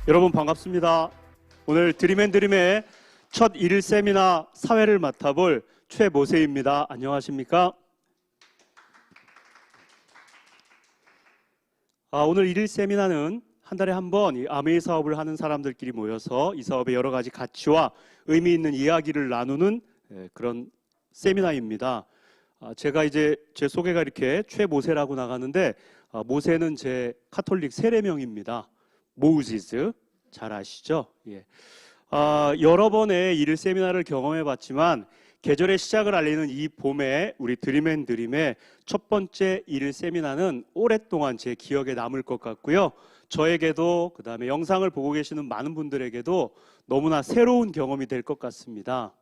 여러분 반갑습니다. 오늘 드림앤드림의 첫 1일 세미나 사회를 맡아볼 최모세입니다. 안녕하십니까? 오늘 1일 세미나는 한 달에 한 번 이 아메이 사업을 하는 사람들끼리 모여서 이 사업의 여러 가지 가치와 의미 있는 이야기를 나누는 그런 세미나입니다. 제가 이제 제 소개가 이렇게 최모세라고 나가는데 모세는 제 카톨릭 세례명입니다. 모우지스 잘 아시죠? 예. 여러 번의 일일 세미나를 경험해 봤지만 계절의 시작을 알리는 이 봄에 우리 드림앤드림의 첫 번째 일일 세미나는 오랫동안 제 기억에 남을 것 같고요. 저에게도 그다음에 영상을 보고 계시는 많은 분들에게도 너무나 새로운 경험이 될 것 같습니다.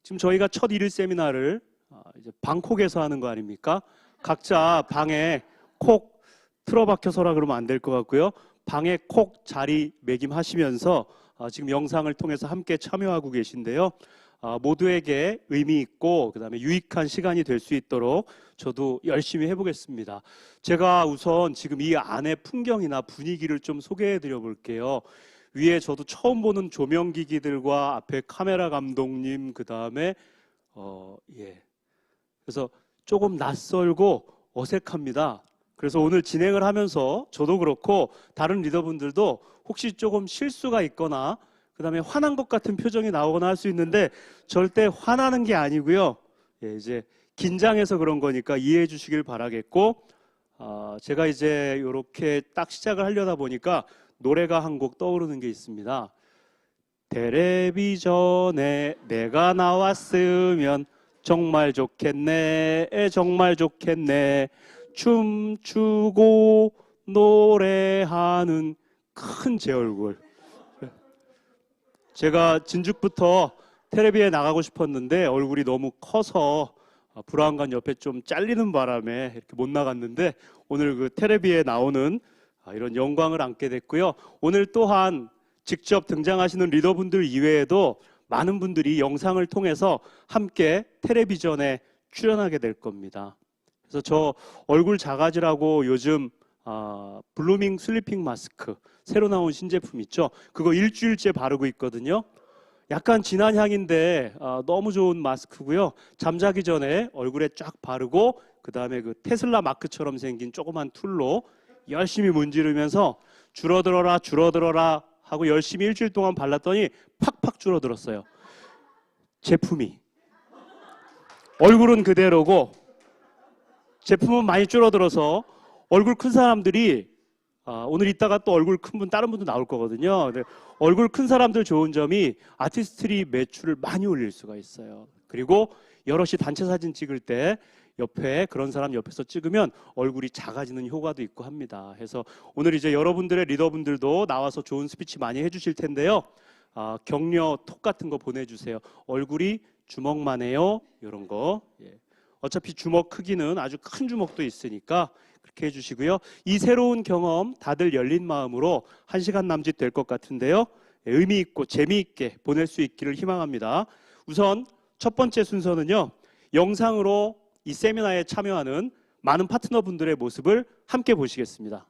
지금 저희가 첫 일일 세미나를 이제 방콕에서 하는 거 아닙니까? 각자 방에 콕 틀어박혀서라 그러면 안 될 것 같고요. 방에 콕 자리매김하시면서 지금 영상을 통해서 함께 참여하고 계신데요. 모두에게 의미 있고 그다음에 유익한 시간이 될 수 있도록 저도 열심히 해보겠습니다. 제가 우선 지금 이 안의 풍경이나 분위기를 좀 소개해 드려 볼게요. 위에 저도 처음 보는 조명기기들과 앞에 카메라 감독님 그다음에 그래서 조금 낯설고 어색합니다. 그래서 오늘 진행을 하면서 저도 그렇고 다른 리더분들도 혹시 조금 실수가 있거나 그다음에 화난 것 같은 표정이 나오거나 할 수 있는데 절대 화나는 게 아니고요. 이제 긴장해서 그런 거니까 이해해 주시길 바라겠고 제가 이제 이렇게 딱 시작을 하려다 보니까 노래가 한 곡 떠오르는 게 있습니다. 텔레비전에 내가 나왔으면 정말 좋겠네 정말 좋겠네 춤추고 노래하는 큰 제 얼굴. 제가 진즉부터 텔레비에 나가고 싶었는데 얼굴이 너무 커서 불안간 옆에 좀 잘리는 바람에 이렇게 못 나갔는데 오늘 그 텔레비에 나오는 이런 영광을 안게 됐고요. 오늘 또한 직접 등장하시는 리더분들 이외에도 많은 분들이 영상을 통해서 함께 텔레비전에 출연하게 될 겁니다. 그래서 저 얼굴 작아지라고 요즘 블루밍 슬리핑 마스크 새로 나온 신제품 있죠? 그거 일주일째 바르고 있거든요. 약간 진한 향인데 너무 좋은 마스크고요. 잠자기 전에 얼굴에 쫙 바르고 그 다음에 그 테슬라 마크처럼 생긴 조그만 툴로 열심히 문지르면서 줄어들어라 줄어들어라 하고 열심히 일주일 동안 발랐더니 팍팍 줄어들었어요. 제품이. 얼굴은 그대로고 제품은 많이 줄어들어서 얼굴 큰 사람들이 오늘 이따가 또 얼굴 큰 분 다른 분도 나올 거거든요. 얼굴 큰 사람들 좋은 점이 아티스트리 매출을 많이 올릴 수가 있어요. 그리고 여럿이 단체 사진 찍을 때 옆에 그런 사람 옆에서 찍으면 얼굴이 작아지는 효과도 있고 합니다. 그래서 오늘 이제 여러분들의 리더분들도 나와서 좋은 스피치 많이 해주실 텐데요. 격려 톡 같은 거 보내주세요. 얼굴이 주먹만 해요. 이런 거. 어차피 주먹 크기는 아주 큰 주먹도 있으니까 그렇게 해주시고요. 이 새로운 경험 다들 열린 마음으로 1시간 남짓 될 것 같은데요. 의미 있고 재미있게 보낼 수 있기를 희망합니다. 우선 첫 번째 순서는요. 영상으로 이 세미나에 참여하는 많은 파트너분들의 모습을 함께 보시겠습니다.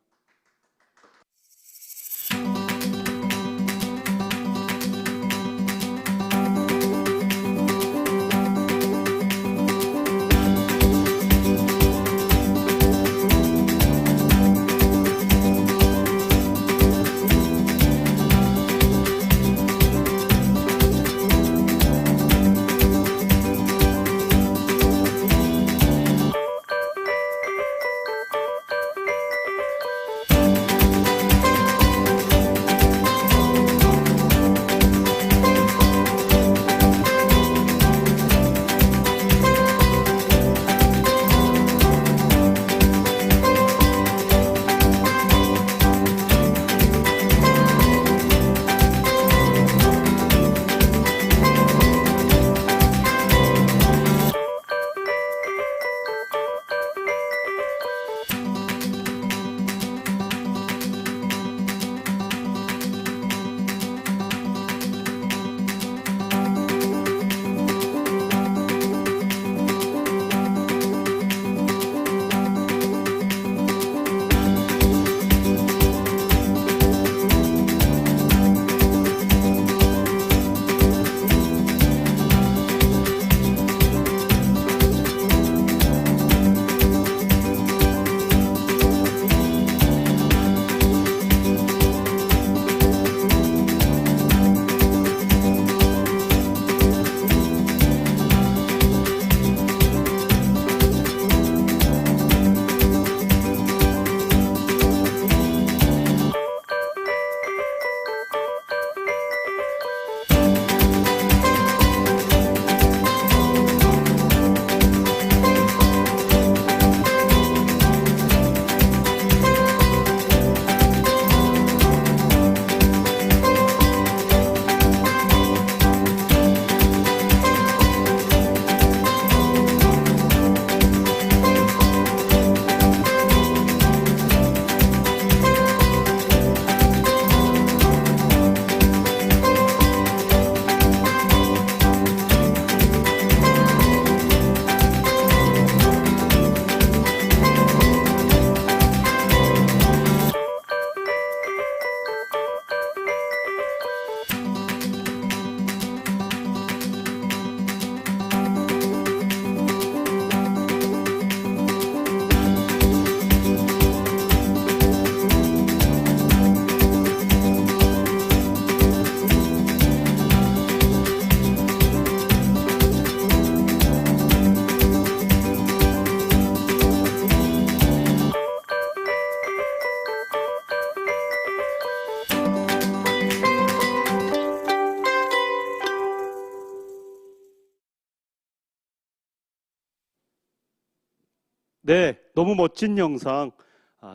네, 너무 멋진 영상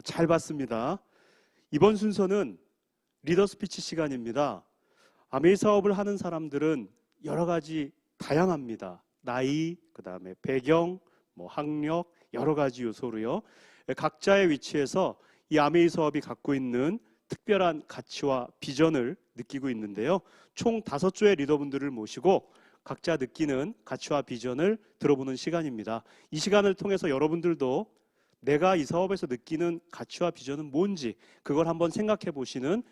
잘 봤습니다. 이번 순서는 리더 스피치 시간입니다. 아메이 사업을 하는 사람들은 여러 가지 다양합니다. 나이, 그다음에 배경, 학력, 여러 가지 요소로요. 각자의 위치에서 이 아메이 사업이 갖고 있는 특별한 가치와 비전을 느끼고 있는데요. 총 5조의 리더분들을 모시고 각자 느끼는 가치와 비전을 들어보는 시간입니다. 이 시간을 통해서 여러분들도 내가 이 사업에서 느끼는 가치와 비전은 뭔지 그걸 한번 생각해 보시는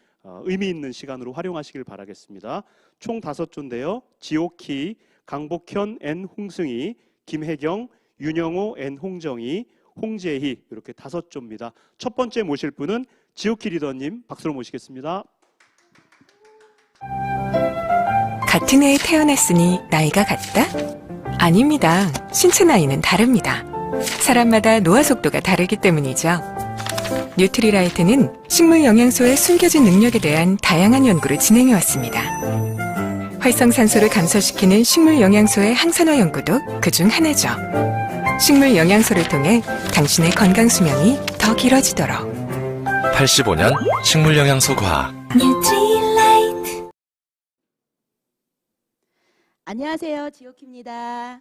의미 있는 시간으로 활용하시길 바라겠습니다. 총 5조인데요. 지오키, 강복현 N 홍승희, 김혜경, 윤영호 N 홍정희, 홍재희 이렇게 5조입니다. 첫 번째 모실 분은 지오키 리더님 박수로 모시겠습니다. 같은 해에 태어났으니 나이가 같다? 아닙니다. 신체 나이는 다릅니다. 사람마다 노화 속도가 다르기 때문이죠. 뉴트리라이트는 식물 영양소의 숨겨진 능력에 대한 다양한 연구를 진행해왔습니다. 활성산소를 감소시키는 식물 영양소의 항산화 연구도 그중 하나죠. 식물 영양소를 통해 당신의 건강 수명이 더 길어지도록 85년 식물 영양소 과학 뉴트리라이트. 안녕하세요, 지오키입니다.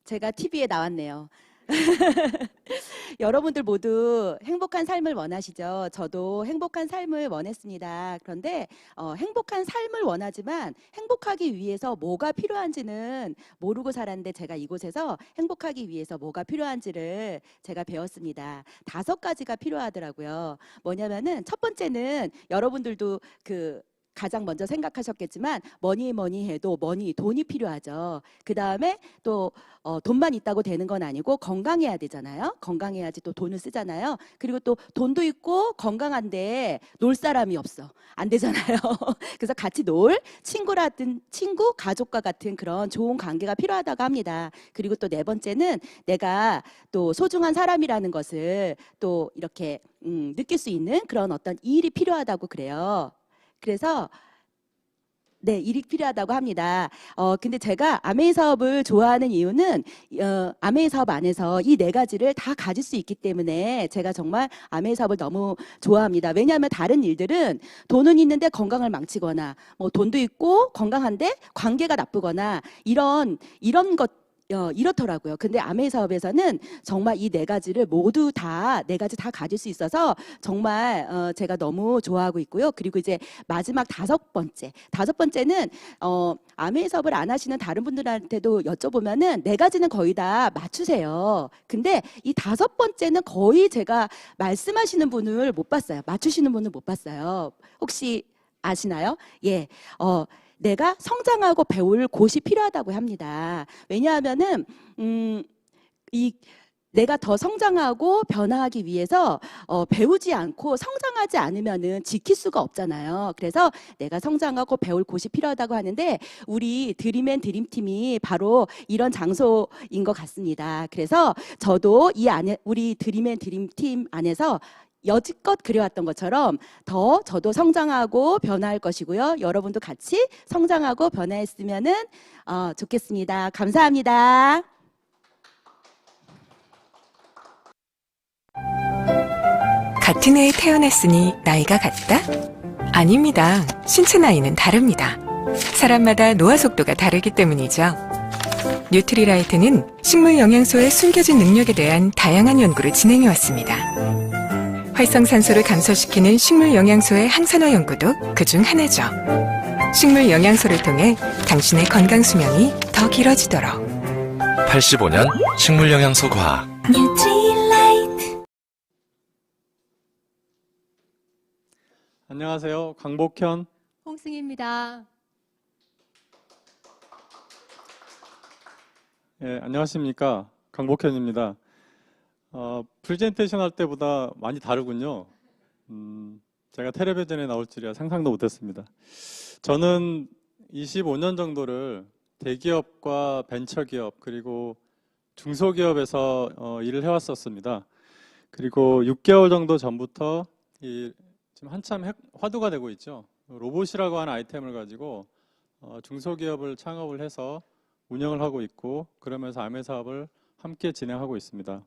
제가 TV에 나왔네요. 여러분들 모두 행복한 삶을 원하시죠? 저도 행복한 삶을 원했습니다. 그런데 행복한 삶을 원하지만 행복하기 위해서 뭐가 필요한지는 모르고 살았는데 제가 이곳에서 행복하기 위해서 뭐가 필요한지를 제가 배웠습니다. 5가지가 필요하더라고요. 뭐냐면은 첫 번째는 여러분들도 가장 먼저 생각하셨겠지만 뭐니 해도 돈이 필요하죠. 그 다음에 또 돈만 있다고 되는 건 아니고 건강해야 되잖아요. 건강해야지 또 돈을 쓰잖아요. 그리고 또 돈도 있고 건강한데 놀 사람이 없어. 안 되잖아요. 그래서 같이 놀 친구, 가족과 같은 그런 좋은 관계가 필요하다고 합니다. 그리고 또 4번째는 내가 또 소중한 사람이라는 것을 또 이렇게 느낄 수 있는 그런 어떤 일이 필요하다고 그래요. 그래서 일이 필요하다고 합니다. 근데 제가 아메이 사업을 좋아하는 이유는 아메이 사업 안에서 이 4가지를 다 가질 수 있기 때문에 제가 정말 아메이 사업을 너무 좋아합니다. 왜냐하면 다른 일들은 돈은 있는데 건강을 망치거나 돈도 있고 건강한데 관계가 나쁘거나 이런 것 이렇더라고요. 근데 아메이 사업에서는 정말 이 4가지를 모두 다 4가지 다 가질 수 있어서 정말 제가 너무 좋아하고 있고요. 그리고 이제 마지막 5번째는 아메이 사업을 안 하시는 다른 분들한테도 여쭤보면은 4가지는 거의 다 맞추세요. 근데 이 5번째는 거의 제가 말씀하시는 분을 못 봤어요. 맞추시는 분을 못 봤어요. 혹시 아시나요? 예. 내가 성장하고 배울 곳이 필요하다고 합니다. 왜냐하면은 내가 더 성장하고 변화하기 위해서 배우지 않고 성장하지 않으면은 지킬 수가 없잖아요. 그래서 내가 성장하고 배울 곳이 필요하다고 하는데 우리 드림앤 드림팀이 바로 이런 장소인 것 같습니다. 그래서 저도 이 안에 우리 드림앤 드림팀 안에서 여지껏 그려왔던 것처럼 더 저도 성장하고 변화할 것이고요. 여러분도 같이 성장하고 변화했으면 좋겠습니다. 감사합니다. 같은 해에 태어났으니 나이가 같다? 아닙니다. 신체 나이는 다릅니다. 사람마다 노화 속도가 다르기 때문이죠. 뉴트리라이트는 식물 영양소의 숨겨진 능력에 대한 다양한 연구를 진행해왔습니다. 활성산소를 감소시키는 식물 영양소의 항산화 연구도 그중 하나죠. 식물 영양소를 통해 당신의 건강 수명이 더 길어지도록 85년 식물 영양소 과학 뉴트리라이트. 안녕하세요. 강복현 홍승입니다. 예, 안녕하십니까. 강복현입니다. 프레젠테이션 할 때보다 많이 다르군요. 제가 텔레비전에 나올 줄이야 상상도 못했습니다. 저는 25년 정도를 대기업과 벤처기업 그리고 중소기업에서 일을 해왔었습니다. 그리고 6개월 정도 전부터 지금 한참 화두가 되고 있죠. 로봇이라고 하는 아이템을 가지고 중소기업을 창업을 해서 운영을 하고 있고 그러면서 아메 사업을 함께 진행하고 있습니다.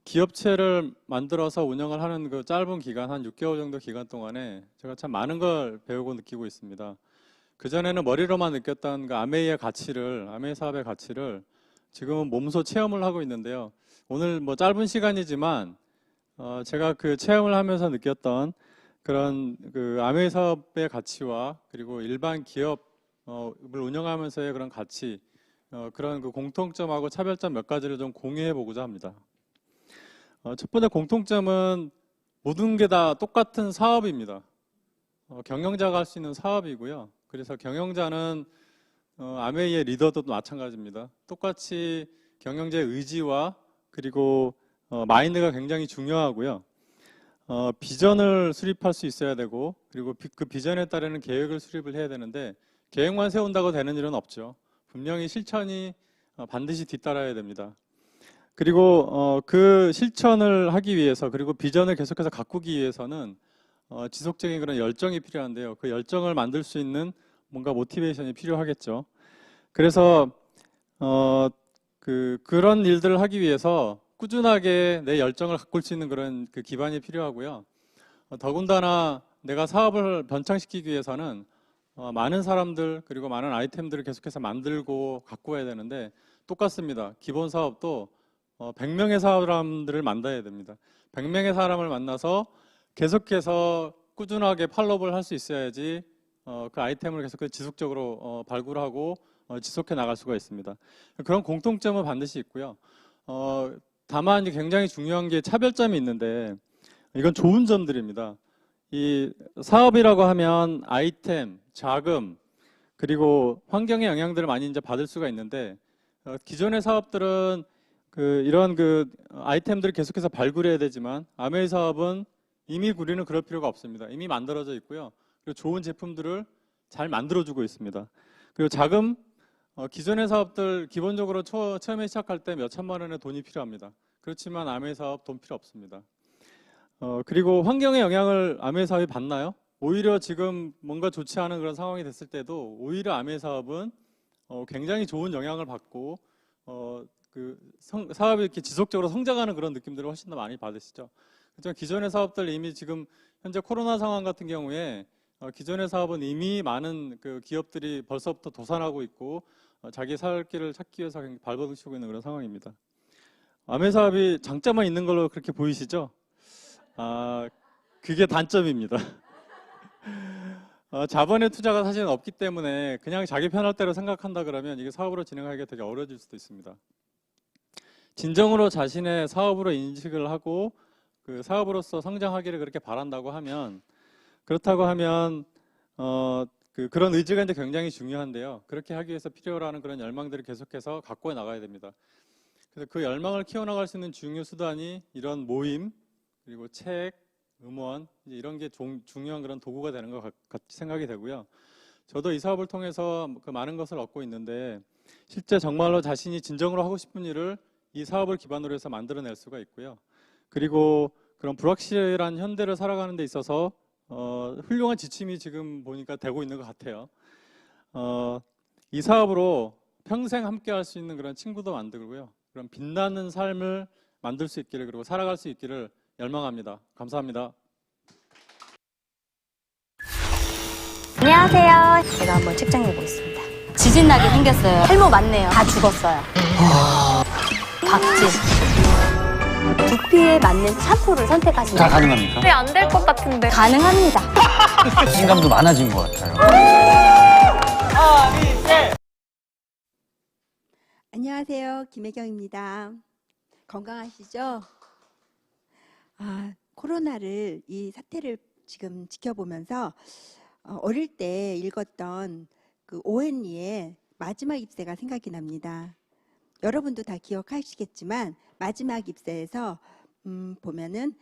기업체를 만들어서 운영을 하는 그 짧은 기간, 한 6개월 정도 기간 동안에 제가 참 많은 걸 배우고 느끼고 있습니다. 그전에는 머리로만 느꼈던 그 아메이의 가치를, 아메이 사업의 가치를 지금은 몸소 체험을 하고 있는데요. 오늘 뭐 짧은 시간이지만 제가 그 체험을 하면서 느꼈던 그런 그 아메이 사업의 가치와 그리고 일반 기업을 운영하면서의 그런 가치, 그런 그 공통점하고 차별점 몇 가지를 좀 공유해 보고자 합니다. 첫 번째 공통점은 모든 게 다 똑같은 사업입니다. 경영자가 할 수 있는 사업이고요. 그래서 경영자는 아메이의 리더도 마찬가지입니다. 똑같이 경영자의 의지와 그리고 마인드가 굉장히 중요하고요. 비전을 수립할 수 있어야 되고 그리고 그 비전에 따르는 계획을 수립을 해야 되는데 계획만 세운다고 되는 일은 없죠. 분명히 실천이 반드시 뒤따라야 됩니다. 그리고 그 실천을 하기 위해서 그리고 비전을 계속해서 가꾸기 위해서는 지속적인 그런 열정이 필요한데요. 그 열정을 만들 수 있는 뭔가 모티베이션이 필요하겠죠. 그래서 그런 일들을 하기 위해서 꾸준하게 내 열정을 가꿀 수 있는 그런 그 기반이 필요하고요. 더군다나 내가 사업을 변창시키기 위해서는 많은 사람들 그리고 많은 아이템들을 계속해서 만들고 가꾸어야 되는데 똑같습니다. 기본 사업도 100명의 사람들을 만나야 됩니다. 100명의 사람을 만나서 계속해서 꾸준하게 팔로우를 할 수 있어야지 그 아이템을 계속해서 지속적으로 발굴하고 지속해 나갈 수가 있습니다. 그런 공통점은 반드시 있고요. 다만 굉장히 중요한 게 차별점이 있는데 이건 좋은 점들입니다. 이 사업이라고 하면 아이템, 자금, 그리고 환경의 영향들을 많이 이제 받을 수가 있는데 기존의 사업들은 이런 아이템들을 계속해서 발굴해야 되지만 아메이 사업은 이미 우리는 그럴 필요가 없습니다. 이미 만들어져 있고요. 그리고 좋은 제품들을 잘 만들어주고 있습니다. 그리고 자금, 기존의 사업들 기본적으로 처음에 시작할 때 몇 천만 원의 돈이 필요합니다. 그렇지만 아메이 사업 돈 필요 없습니다. 그리고 환경의 영향을 아메이 사업이 받나요? 오히려 지금 뭔가 좋지 않은 그런 상황이 됐을 때도 오히려 아메이 사업은 굉장히 좋은 영향을 받고 사업이 이렇게 지속적으로 성장하는 그런 느낌들을 훨씬 더 많이 받으시죠. 그렇지만 기존의 사업들 이미 지금 현재 코로나 상황 같은 경우에 기존의 사업은 이미 많은 그 기업들이 벌써부터 도산하고 있고 자기 살 길을 찾기 위해서 발버둥치고 있는 그런 상황입니다. 아메이 사업이 장점만 있는 걸로 그렇게 보이시죠? 그게 단점입니다. 자본의 투자가 사실은 없기 때문에 그냥 자기 편할 대로 생각한다 그러면 이게 사업으로 진행하기가 되게 어려워질 수도 있습니다. 진정으로 자신의 사업으로 인식을 하고 그 사업으로서 성장하기를 그렇게 바란다고 하면 그렇다고 하면 그런 의지가 이제 굉장히 중요한데요. 그렇게 하기 위해서 필요로 하는 그런 열망들을 계속해서 갖고 나가야 됩니다. 그래서 그 열망을 키워나갈 수 있는 중요 수단이 이런 모임 그리고 책, 음원 이런 게 중요한 그런 도구가 되는 것 같이 생각이 되고요. 저도 이 사업을 통해서 그 많은 것을 얻고 있는데 실제 정말로 자신이 진정으로 하고 싶은 일을 이 사업을 기반으로 해서 만들어낼 수가 있고요. 그리고 그런 불확실한 현대를 살아가는 데 있어서 훌륭한 지침이 지금 보니까 되고 있는 것 같아요. 이 사업으로 평생 함께 할 수 있는 그런 친구도 만들고요. 그런 빛나는 삶을 만들 수 있기를 그리고 살아갈 수 있기를 열망합니다. 감사합니다. 안녕하세요. 제가 한번 측정해 보겠습니다. 지진 나게 생겼어요. 탈모 맞네요. 다 죽었어요. 각질. 두피에 맞는 샴푸를 선택하시면 다 가능합니까? 네, 안 될 것 같은데. 가능합니다. 자신감도 많아진 것 같아요. 안녕하세요. 김혜경입니다. 건강하시죠? 코로나를 이 사태를 지금 지켜보면서 어릴 때 읽었던 그 오웬리의 마지막 잎새가 생각이 납니다. 여러분도 다 기억하시겠지만 마지막 잎새에서 보면은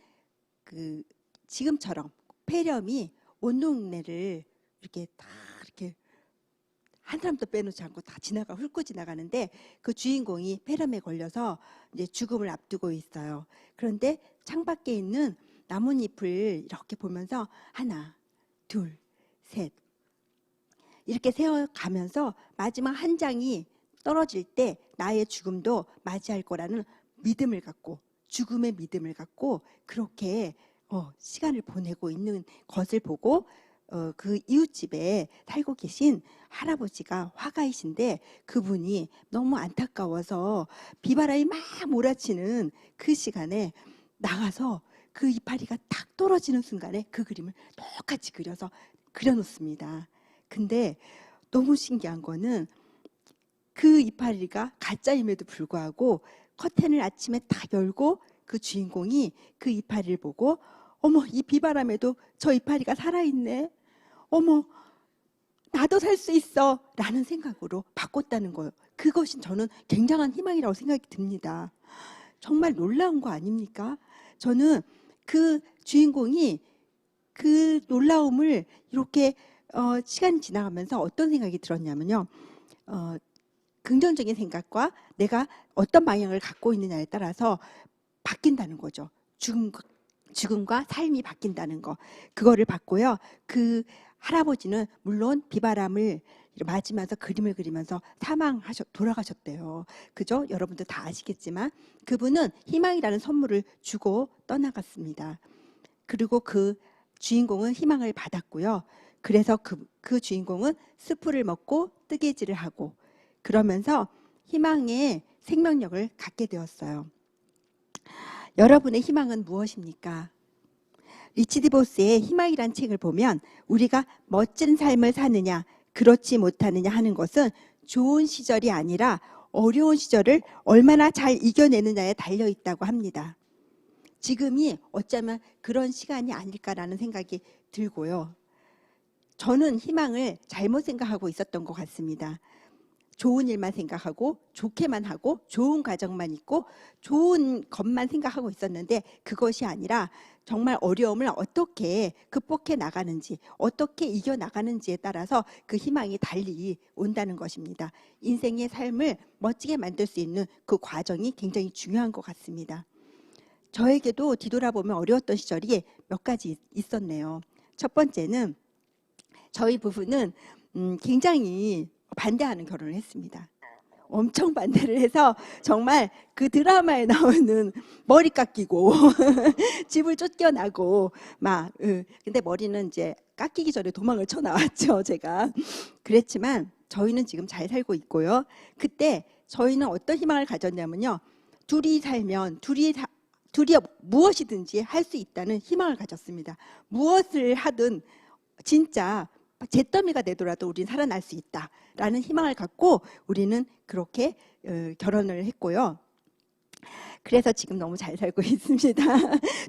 그 지금처럼 폐렴이 온 동네를 이렇게 다 이렇게 한 사람도 빼놓지 않고 다 훑고 지나가는데 그 주인공이 폐렴에 걸려서 이제 죽음을 앞두고 있어요. 그런데 창밖에 있는 나뭇잎을 이렇게 보면서 하나, 둘, 셋 이렇게 세어가면서 마지막 한 장이 떨어질 때 나의 죽음도 맞이할 거라는 믿음을 갖고, 죽음의 믿음을 갖고 그렇게 시간을 보내고 있는 것을 보고 그 이웃집에 살고 계신 할아버지가 화가이신데 그분이 너무 안타까워서 비바람이 막 몰아치는 그 시간에 나가서 그 이파리가 탁 떨어지는 순간에 그 그림을 똑같이 그려놓습니다. 근데 너무 신기한 거는 그 이파리가 가짜임에도 불구하고 커튼을 아침에 딱 열고 그 주인공이 그 이파리를 보고 어머, 이 비바람에도 저 이파리가 살아있네. 어머, 나도 살 수 있어. 라는 생각으로 바꿨다는 거예요. 그것이 저는 굉장한 희망이라고 생각이 듭니다. 정말 놀라운 거 아닙니까? 저는 그 주인공이 그 놀라움을 이렇게 시간이 지나가면서 어떤 생각이 들었냐면요. 긍정적인 생각과 내가 어떤 방향을 갖고 있느냐에 따라서 바뀐다는 거죠. 죽음과 삶이 바뀐다는 거. 그거를 봤고요. 그 할아버지는 물론 비바람을 맞으면서 그림을 그리면서 돌아가셨대요. 그죠? 여러분들 다 아시겠지만 그분은 희망이라는 선물을 주고 떠나갔습니다. 그리고 그 주인공은 희망을 받았고요. 그래서 그 주인공은 스프를 먹고 뜨개질을 하고 그러면서 희망의 생명력을 갖게 되었어요. 여러분의 희망은 무엇입니까? 리치드 보스의 희망이란 책을 보면 우리가 멋진 삶을 사느냐 그렇지 못하느냐 하는 것은 좋은 시절이 아니라 어려운 시절을 얼마나 잘 이겨내느냐에 달려 있다고 합니다. 지금이 어쩌면 그런 시간이 아닐까라는 생각이 들고요. 저는 희망을 잘못 생각하고 있었던 것 같습니다. 좋은 일만 생각하고 좋게만 하고 좋은 가정만 있고 좋은 것만 생각하고 있었는데 그것이 아니라 정말 어려움을 어떻게 극복해 나가는지 어떻게 이겨 나가는지에 따라서 그 희망이 달리 온다는 것입니다. 인생의 삶을 멋지게 만들 수 있는 그 과정이 굉장히 중요한 것 같습니다. 저에게도 뒤돌아보면 어려웠던 시절이 몇 가지 있었네요. 첫 번째는 저희 부부는 굉장히 반대하는 결혼을 했습니다. 엄청 반대를 해서 정말 그 드라마에 나오는 머리 깎이고 집을 쫓겨나고 막 근데 머리는 이제 깎이기 전에 도망을 쳐 나왔죠. 제가 그랬지만 저희는 지금 잘 살고 있고요. 그때 저희는 어떤 희망을 가졌냐면요. 둘이 살면 둘이 무엇이든지 할 수 있다는 희망을 가졌습니다. 무엇을 하든 진짜 잿더미가 되더라도 우리는 살아날 수 있다라는 희망을 갖고 우리는 그렇게 결혼을 했고요. 그래서 지금 너무 잘 살고 있습니다.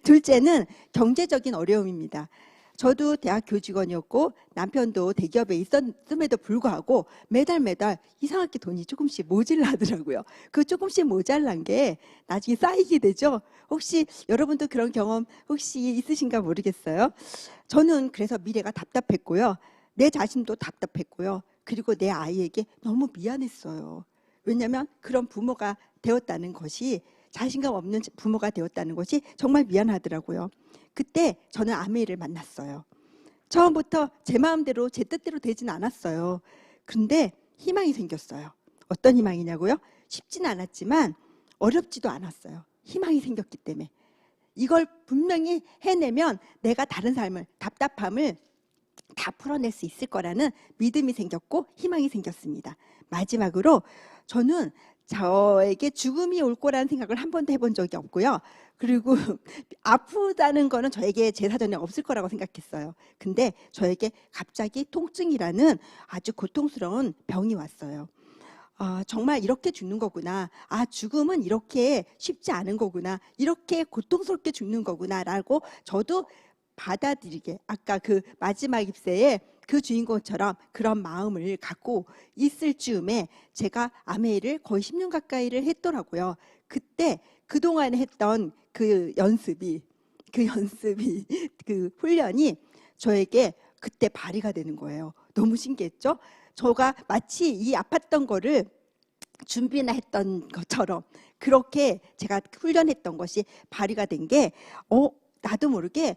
둘째는 경제적인 어려움입니다. 저도 대학 교직원이었고 남편도 대기업에 있었음에도 불구하고 매달 이상하게 돈이 조금씩 모자라더라고요. 그 조금씩 모자란 게 나중에 쌓이게 되죠. 혹시 여러분도 그런 경험 혹시 있으신가 모르겠어요. 저는 그래서 미래가 답답했고요. 내 자신도 답답했고요. 그리고 내 아이에게 너무 미안했어요. 왜냐하면 그런 부모가 되었다는 것이 자신감 없는 부모가 되었다는 것이 정말 미안하더라고요. 그때 저는 아메이를 만났어요. 처음부터 제 마음대로 제 뜻대로 되진 않았어요. 그런데 희망이 생겼어요. 어떤 희망이냐고요? 쉽지는 않았지만 어렵지도 않았어요. 희망이 생겼기 때문에. 이걸 분명히 해내면 내가 다른 삶을, 답답함을 다 풀어낼 수 있을 거라는 믿음이 생겼고 희망이 생겼습니다. 마지막으로 저는 저에게 죽음이 올 거라는 생각을 한 번도 해본 적이 없고요. 그리고 아프다는 거는 저에게 제 사전에 없을 거라고 생각했어요. 근데 저에게 갑자기 통증이라는 아주 고통스러운 병이 왔어요. 정말 이렇게 죽는 거구나. 죽음은 이렇게 쉽지 않은 거구나. 이렇게 고통스럽게 죽는 거구나라고 저도 받아들이게 아까 그 마지막 잎새에 그 주인공처럼 그런 마음을 갖고 있을 즈음에 제가 아메이를 거의 10년 가까이를 했더라고요. 그때 그동안 했던 그 연습이 그 훈련이 저에게 그때 발휘가 되는 거예요. 너무 신기했죠? 저가 마치 이 아팠던 거를 준비나 했던 것처럼 그렇게 제가 훈련했던 것이 발휘가 된 게 나도 모르게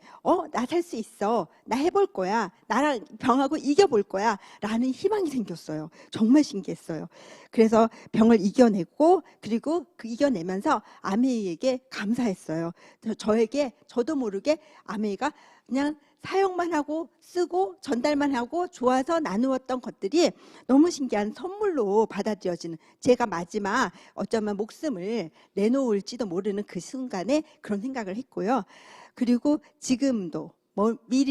나 살 수 있어, 나 해볼 거야, 나랑 병하고 이겨볼 거야 라는 희망이 생겼어요. 정말 신기했어요. 그래서 병을 이겨내고 그리고 그 이겨내면서 아메이에게 감사했어요. 저도 모르게 아메이가 그냥 사용만 하고 쓰고 전달만 하고 좋아서 나누었던 것들이 너무 신기한 선물로 받아들여지는, 제가 마지막 어쩌면 목숨을 내놓을지도 모르는 그 순간에 그런 생각을 했고요. 그리고 지금도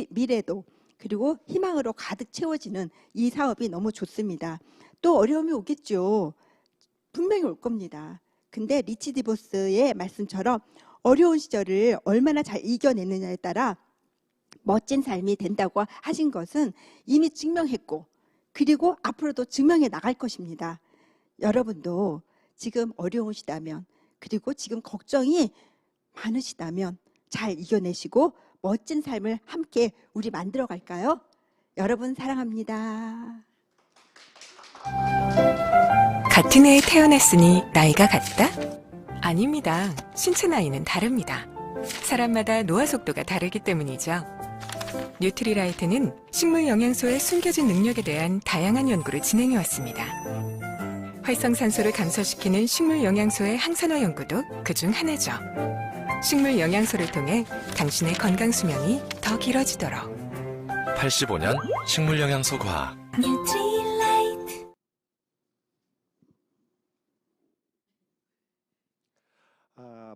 미래도 그리고 희망으로 가득 채워지는 이 사업이 너무 좋습니다. 또 어려움이 오겠죠. 분명히 올 겁니다. 근데 리치 디보스의 말씀처럼 어려운 시절을 얼마나 잘 이겨내느냐에 따라 멋진 삶이 된다고 하신 것은 이미 증명했고 그리고 앞으로도 증명해 나갈 것입니다. 여러분도 지금 어려우시다면 그리고 지금 걱정이 많으시다면 잘 이겨내시고 멋진 삶을 함께 우리 만들어 갈까요? 여러분 사랑합니다. 같은 해에 태어났으니 나이가 같다? 아닙니다. 신체 나이는 다릅니다. 사람마다 노화 속도가 다르기 때문이죠. 뉴트리라이트는 식물 영양소의 숨겨진 능력에 대한 다양한 연구를 진행해 왔습니다. 활성산소를 감소시키는 식물 영양소의 항산화 연구도 그중 하나죠. 식물 영양소를 통해 당신의 건강 수명이 더 길어지도록. 85년 식물영양소 과학.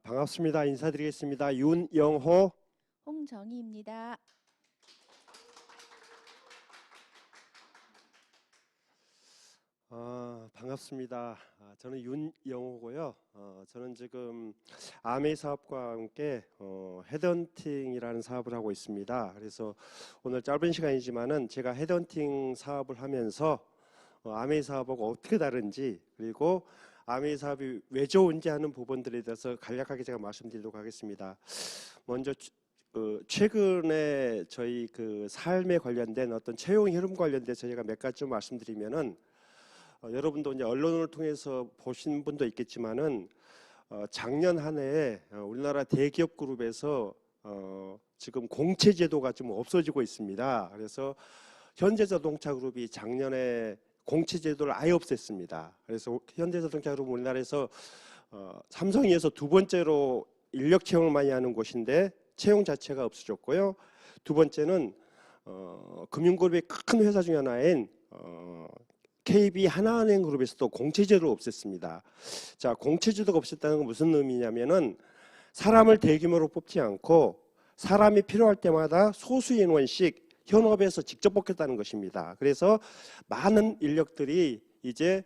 반갑습니다. 인사드리겠습니다. 윤영호, 홍정희입니다. 반갑습니다. 저는 윤영호고요. 저는 지금 아메이 사업과 함께 헤드헌팅이라는 사업을 하고 있습니다. 그래서 오늘 짧은 시간이지만은 제가 헤드헌팅 사업을 하면서 아메이 사업하고 어떻게 다른지 그리고 아메이 사업이 왜 좋은지 하는 부분들에 대해서 간략하게 제가 말씀드리도록 하겠습니다. 먼저 최근에 저희 그 삶에 관련된 어떤 채용 흐름 관련돼서 제가 몇 가지 좀 말씀드리면은 여러분도 이제 언론을 통해서 보신 분도 있겠지만은 작년 한 해에 우리나라 대기업 그룹에서 지금 공채 제도가 좀 없어지고 있습니다. 그래서 현대자동차 그룹이 작년에 공채 제도를 아예 없앴습니다. 그래서 현대자동차 그룹은 우리나라에서 삼성에서 두 번째로 인력 채용을 많이 하는 곳인데 채용 자체가 없어졌고요. 두 번째는 금융그룹의 큰 회사 중에 하나인 KB 하나은행 그룹에서도 공채제도를 없앴습니다. 자, 공채제도가 없앴다는 건 무슨 의미냐면은 사람을 대규모로 뽑지 않고 사람이 필요할 때마다 소수 인원씩 현업에서 직접 뽑겠다는 것입니다. 그래서 많은 인력들이 이제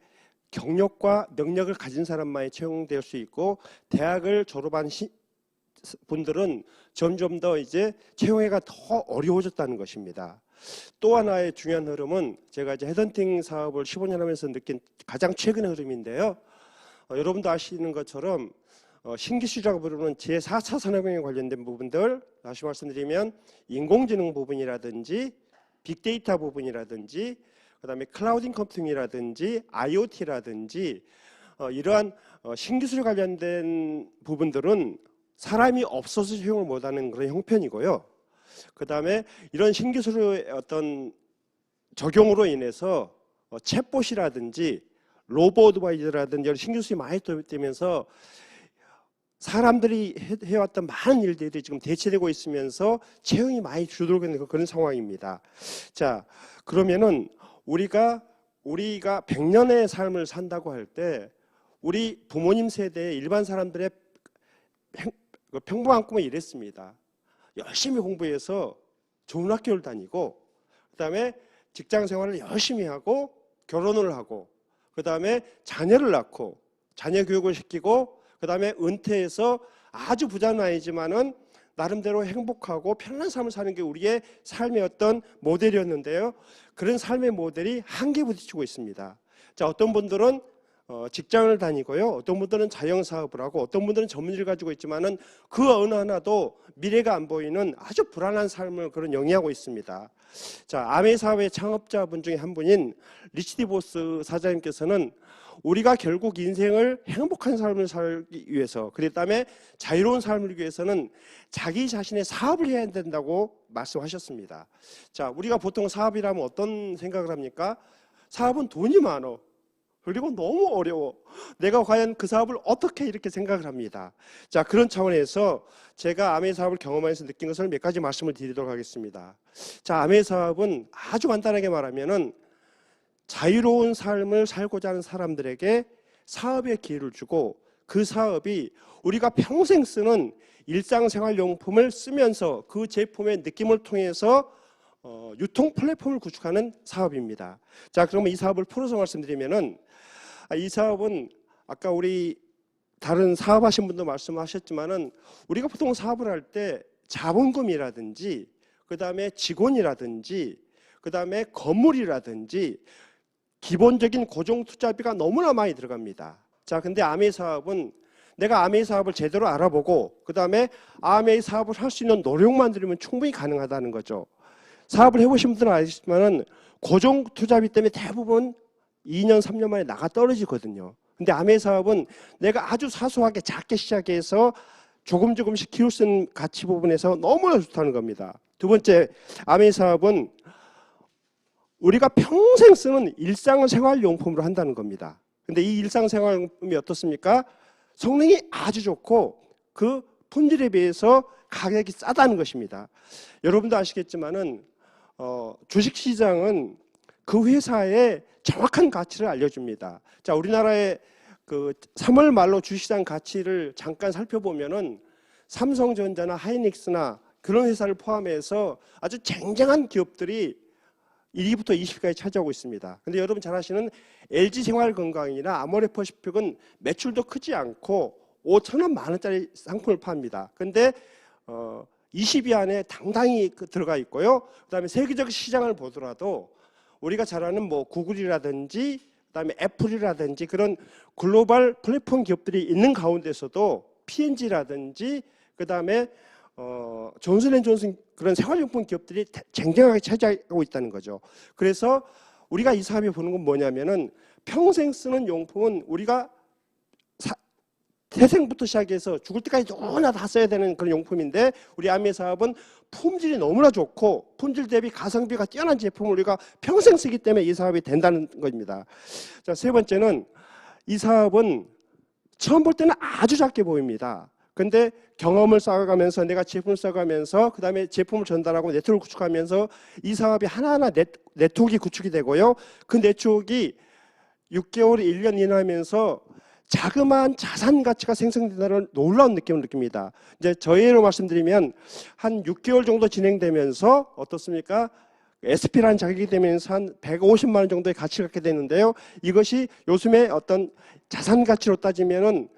경력과 능력을 가진 사람만이 채용될 수 있고 대학을 졸업한 분들은 점점 더 이제 채용하기가 더 어려워졌다는 것입니다. 또 하나의 중요한 흐름은 제가 이제 헤드헌팅 사업을 15년 하면서 느낀 가장 최근의 흐름인데요. 여러분도 아시는 것처럼 신기술이라고 부르는 제4차 산업혁명에 관련된 부분들, 다시 말씀드리면 인공지능 부분이라든지 빅데이터 부분이라든지 그다음에 클라우딩 컴퓨팅이라든지 IoT라든지 이러한 신기술에 관련된 부분들은 사람이 없어서 채용을 못하는 그런 형편이고요. 그 다음에 이런 신기술의 어떤 적용으로 인해서 챗봇이라든지 로봇 어드바이저라든지 이런 신기술이 많이 되면서 사람들이 해왔던 많은 일들이 지금 대체되고 있으면서 채용이 많이 줄어들고 있는 그런 상황입니다. 자, 그러면은 우리가 100년의 삶을 산다고 할 때 우리 부모님 세대의 일반 사람들의 평범한 꿈은 이랬습니다. 열심히 공부해서 좋은 학교를 다니고 그다음에 직장 생활을 열심히 하고 결혼을 하고 그다음에 자녀를 낳고 자녀 교육을 시키고 그다음에 은퇴해서 아주 부자는 아니지만은 나름대로 행복하고 편안한 삶을 사는 게 우리의 삶의 어떤 모델이었는데요. 그런 삶의 모델이 한계에 부딪히고 있습니다. 자, 어떤 분들은 직장을 다니고요. 어떤 분들은 자영사업을 하고 어떤 분들은 전문직을 가지고 있지만은 그 어느 하나도 미래가 안 보이는 아주 불안한 삶을 그런 영위하고 있습니다. 자, 아메 사업의 창업자분 중에 한 분인 리치디 보스 사장님께서는 우리가 결국 인생을 행복한 삶을 살기 위해서, 그다음에 자유로운 삶을 위해서는 자기 자신의 사업을 해야 된다고 말씀하셨습니다. 자, 우리가 보통 사업이라면 어떤 생각을 합니까? 사업은 돈이 많어. 그리고 너무 어려워. 내가 과연 그 사업을 어떻게 이렇게 생각을 합니다. 자, 그런 차원에서 제가 아메 사업을 경험하면서 느낀 것을 몇 가지 말씀을 드리도록 하겠습니다. 자, 아메 사업은 아주 간단하게 말하면은 자유로운 삶을 살고자 하는 사람들에게 사업의 기회를 주고, 그 사업이 우리가 평생 쓰는 일상생활용품을 쓰면서 그 제품의 느낌을 통해서 유통 플랫폼을 구축하는 사업입니다. 자, 그러면 이 사업을 풀어서 말씀드리면은, 이 사업은 아까 우리 다른 사업하신 분도 말씀하셨지만은, 우리가 보통 사업을 할 때 자본금이라든지 그다음에 직원이라든지 그다음에 건물이라든지 기본적인 고정 투자비가 너무나 많이 들어갑니다. 자, 근데 아메 사업은 내가 아메 사업을 제대로 알아보고 그다음에 아메 사업을 할 수 있는 노력만 들이면 충분히 가능하다는 거죠. 사업을 해보신 분들은 아시지만은 고정 투자비 때문에 대부분 2년, 3년 만에 나가 떨어지거든요. 근데 아메 사업은 내가 아주 사소하게 작게 시작해서 조금씩 키울 수 있는 가치 부분에서 너무나 좋다는 겁니다. 두 번째, 아메 사업은 우리가 평생 쓰는 일상생활용품으로 한다는 겁니다. 근데 이 일상생활용품이 어떻습니까? 성능이 아주 좋고 그 품질에 비해서 가격이 싸다는 것입니다. 여러분도 아시겠지만은 주식시장은 그 회사의 정확한 가치를 알려줍니다. 자, 우리나라의 그 3월 말로 주식시장 가치를 잠깐 살펴보면은 삼성전자나 하이닉스나 그런 회사를 포함해서 아주 쟁쟁한 기업들이 1위부터 20위까지 차지하고 있습니다. 근데 여러분 잘 아시는 LG생활건강이나 아모레퍼시픽은 매출도 크지 않고 5천원 만원짜리 상품을 팝니다. 근데 20위 안에 당당히 들어가 있고요. 그다음에 세계적 시장을 보더라도 우리가 잘 아는 뭐 구글이라든지 그다음에 애플이라든지 그런 글로벌 플랫폼 기업들이 있는 가운데서도 P&G라든지 그다음에 존슨앤존슨 그런 생활용품 기업들이 쟁쟁하게 차지하고 있다는 거죠. 그래서 우리가 이 사업에 보는 건 뭐냐면은 평생 쓰는 용품은 우리가 태생부터 시작해서 죽을 때까지 누구나 다 써야 되는 그런 용품인데, 우리 아메 사업은 품질이 너무나 좋고 품질 대비 가성비가 뛰어난 제품을 우리가 평생 쓰기 때문에 이 사업이 된다는 겁니다. 자, 세 번째는 이 사업은 처음 볼 때는 아주 작게 보입니다. 근데 경험을 쌓아가면서 내가 제품을 써가면서 그다음에 제품을 전달하고 네트워크를 구축하면서 이 사업이 하나하나 네트워크가 구축이 되고요. 그 네트워크가 6개월, 1년 이내하면서 자그마한 자산 가치가 생성된다는 놀라운 느낌을 느낍니다. 이제 저희 예로 말씀드리면 한 6개월 정도 진행되면서 어떻습니까? SP라는 자격이 되면서 한 150만 원 정도의 가치를 갖게 되는데요. 이것이 요즘에 어떤 자산 가치로 따지면은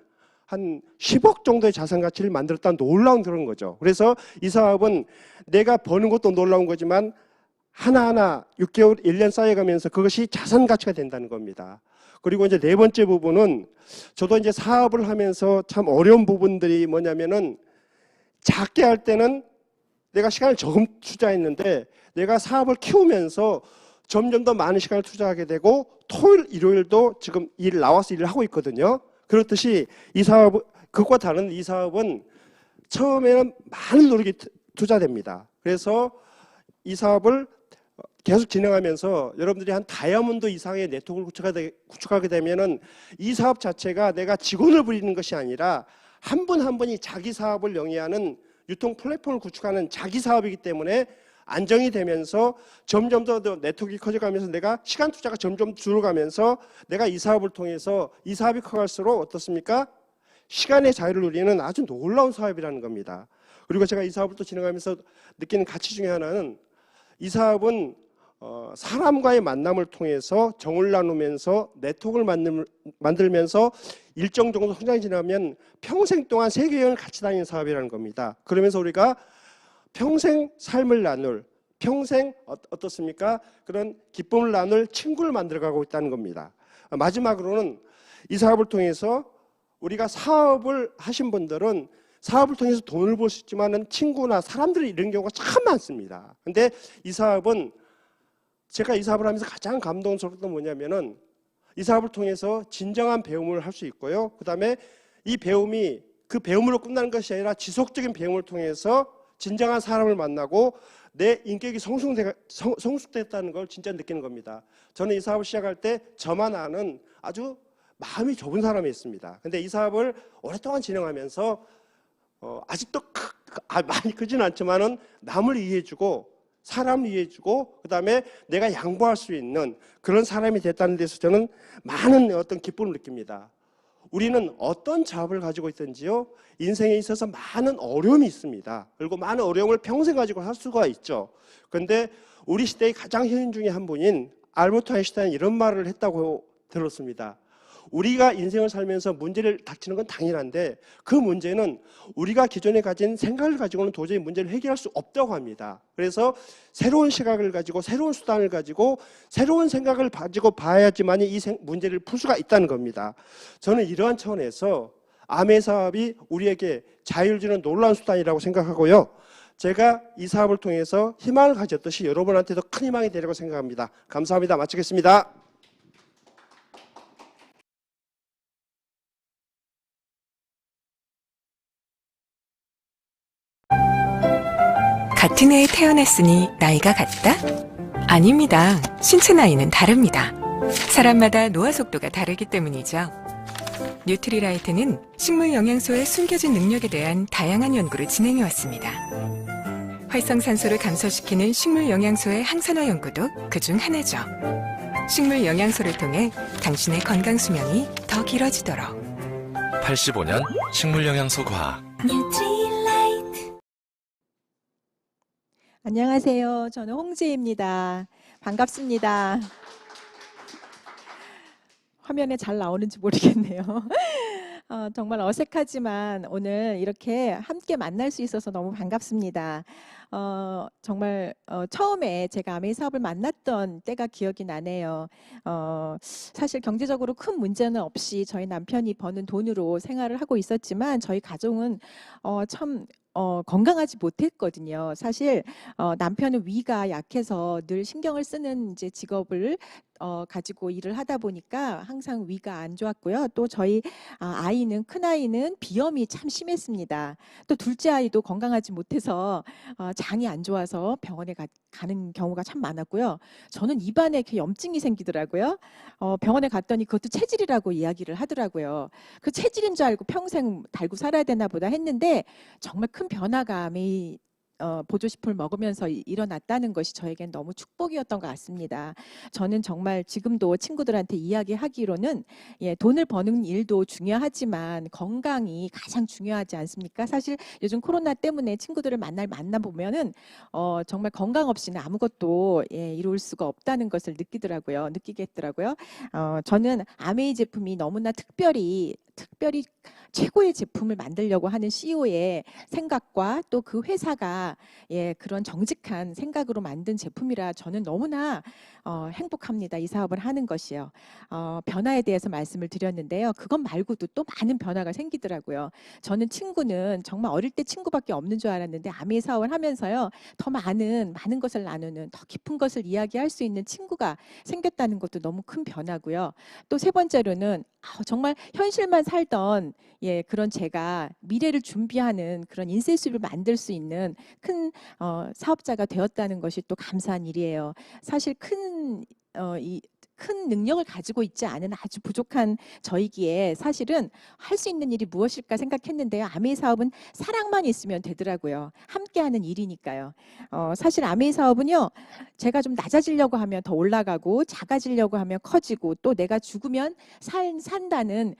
한 10억 정도의 자산 가치를 만들었다는 놀라운 그런 거죠. 그래서 이 사업은 내가 버는 것도 놀라운 거지만 하나하나 6개월, 1년 쌓여가면서 그것이 자산 가치가 된다는 겁니다. 그리고 이제 네 번째 부분은 저도 이제 사업을 하면서 참 어려운 부분들이 뭐냐면은 작게 할 때는 내가 시간을 조금 투자했는데 내가 사업을 키우면서 점점 더 많은 시간을 투자하게 되고 토요일, 일요일도 지금 나와서 일을 하고 있거든요. 그렇듯이 이 사업, 그것과 다른 이 사업은 처음에는 많은 노력이 투자됩니다. 그래서 이 사업을 계속 진행하면서 여러분들이 한 다이아몬드 이상의 네트워크를 구축하게 되면은 이 사업 자체가 내가 직원을 부리는 것이 아니라 한 분 한 분이 자기 사업을 영위하는 유통 플랫폼을 구축하는 자기 사업이기 때문에 안정이 되면서 점점 더 네트워크가 커져가면서 내가 시간 투자가 점점 줄어가면서 내가 이 사업을 통해서 이 사업이 커갈수록 어떻습니까? 시간의 자유를 누리는 아주 놀라운 사업이라는 겁니다. 그리고 제가 이 사업을 또 진행하면서 느끼는 가치 중에 하나는 이 사업은 사람과의 만남을 통해서 정을 나누면서 네트워크를 만들면서 일정 정도 성장이 지나면 평생 동안 세계 여행을 같이 다니는 사업이라는 겁니다. 그러면서 우리가 평생 삶을 나눌, 평생 어떻습니까? 그런 기쁨을 나눌 친구를 만들어가고 있다는 겁니다. 마지막으로는 이 사업을 통해서 우리가 사업을 하신 분들은 사업을 통해서 돈을 벌 수 있지만은 친구나 사람들이 이런 경우가 참 많습니다. 근데 이 사업은 제가 이 사업을 하면서 가장 감동스러웠던 건 뭐냐면은 이 사업을 통해서 진정한 배움을 할 수 있고요. 그다음에 이 배움이 그 배움으로 끝나는 것이 아니라 지속적인 배움을 통해서 진정한 사람을 만나고 내 인격이 성숙됐다는 걸 진짜 느끼는 겁니다. 저는 이 사업을 시작할 때 저만 아는 아주 마음이 좁은 사람이었습니다. 근데 이 사업을 오랫동안 진행하면서 아직도 많이 크지는 않지만은 남을 이해해주고 사람을 이해해주고 그다음에 내가 양보할 수 있는 그런 사람이 됐다는 데서 저는 많은 어떤 기쁨을 느낍니다. 우리는 어떤 잡을 가지고 있든지요, 인생에 있어서 많은 어려움이 있습니다. 그리고 많은 어려움을 평생 가지고 살 수가 있죠. 그런데 우리 시대의 가장 현인 중에 한 분인 알버트 아인슈타인이 이런 말을 했다고 들었습니다. 우리가 인생을 살면서 문제를 닥치는 건 당연한데 그 문제는 우리가 기존에 가진 생각을 가지고는 도저히 문제를 해결할 수 없다고 합니다. 그래서 새로운 시각을 가지고 새로운 수단을 가지고 새로운 생각을 가지고 봐야지만 이 문제를 풀 수가 있다는 겁니다. 저는 이러한 차원에서 아메 사업이 우리에게 자유를 주는 놀라운 수단이라고 생각하고요. 제가 이 사업을 통해서 희망을 가졌듯이 여러분한테도 큰 희망이 되리라고 생각합니다. 감사합니다. 마치겠습니다. 같은 해에 태어났으니 나이가 같다? 아닙니다. 신체 나이는 다릅니다. 사람마다 노화 속도가 다르기 때문이죠. 뉴트리라이트는 식물 영양소의 숨겨진 능력에 대한 다양한 연구를 진행해왔습니다. 활성산소를 감소시키는 식물 영양소의 항산화 연구도 그중 하나죠. 식물 영양소를 통해 당신의 건강 수명이 더 길어지도록. 85년 식물영양소 과학. 안녕하세요. 저는 홍지입니다. 반갑습니다. 화면에 잘 나오는지 모르겠네요. 정말 어색하지만 오늘 이렇게 함께 만날 수 있어서 너무 반갑습니다. 정말 처음에 제가 아메이 사업을 만났던 때가 기억이 나네요. 사실 경제적으로 큰 문제는 없이 저희 남편이 버는 돈으로 생활을 하고 있었지만 저희 가족은 참 건강하지 못했거든요. 사실 남편은 위가 약해서 늘 신경을 쓰는 이제 직업을 가지고 일을 하다 보니까 항상 위가 안 좋았고요. 또 저희 아이는 큰 아이는 비염이 참 심했습니다. 또 둘째 아이도 건강하지 못해서 장이 안 좋아서 병원에 가는 경우가 참 많았고요. 저는 입안에 이렇게 염증이 생기더라고요. 병원에 갔더니 그것도 체질이라고 이야기를 하더라고요. 그 체질인 줄 알고 평생 달고 살아야 되나 보다 했는데 정말 큰 변화가 아메이 보조식품을 먹으면서 일어났다는 것이 저에겐 너무 축복이었던 것 같습니다. 저는 정말 지금도 친구들한테 이야기하기로는 돈을 버는 일도 중요하지만 건강이 가장 중요하지 않습니까? 사실 요즘 코로나 때문에 친구들을 만나보면은 정말 건강 없이는 아무것도 이룰 수가 없다는 것을 느끼게 했더라고요. 저는 아메이 제품이 너무나 특별히 최고의 제품을 만들려고 하는 CEO의 생각과 또 그 회사가 그런 정직한 생각으로 만든 제품이라 저는 너무나 행복합니다. 이 사업을 하는 것이요. 변화에 대해서 말씀을 드렸는데요. 그것 말고도 또 많은 변화가 생기더라고요. 저는 친구는 정말 어릴 때 친구밖에 없는 줄 알았는데 아메이 사업을 하면서요. 더 많은 것을 나누는 더 깊은 것을 이야기할 수 있는 친구가 생겼다는 것도 너무 큰 변화고요. 또 세 번째로는 정말 현실만 살던 그런 제가 미래를 준비하는 그런 인센티브를 만들 수 있는 큰 사업자가 되었다는 것이 또 감사한 일이에요. 사실 큰 능력을 가지고 있지 않은 아주 부족한 저이기에 사실은 할 수 있는 일이 무엇일까 생각했는데요. 아메이 사업은 사랑만 있으면 되더라고요. 함께하는 일이니까요. 사실 아메이 사업은요. 제가 좀 낮아지려고 하면 더 올라가고 작아지려고 하면 커지고 또 내가 죽으면 산다는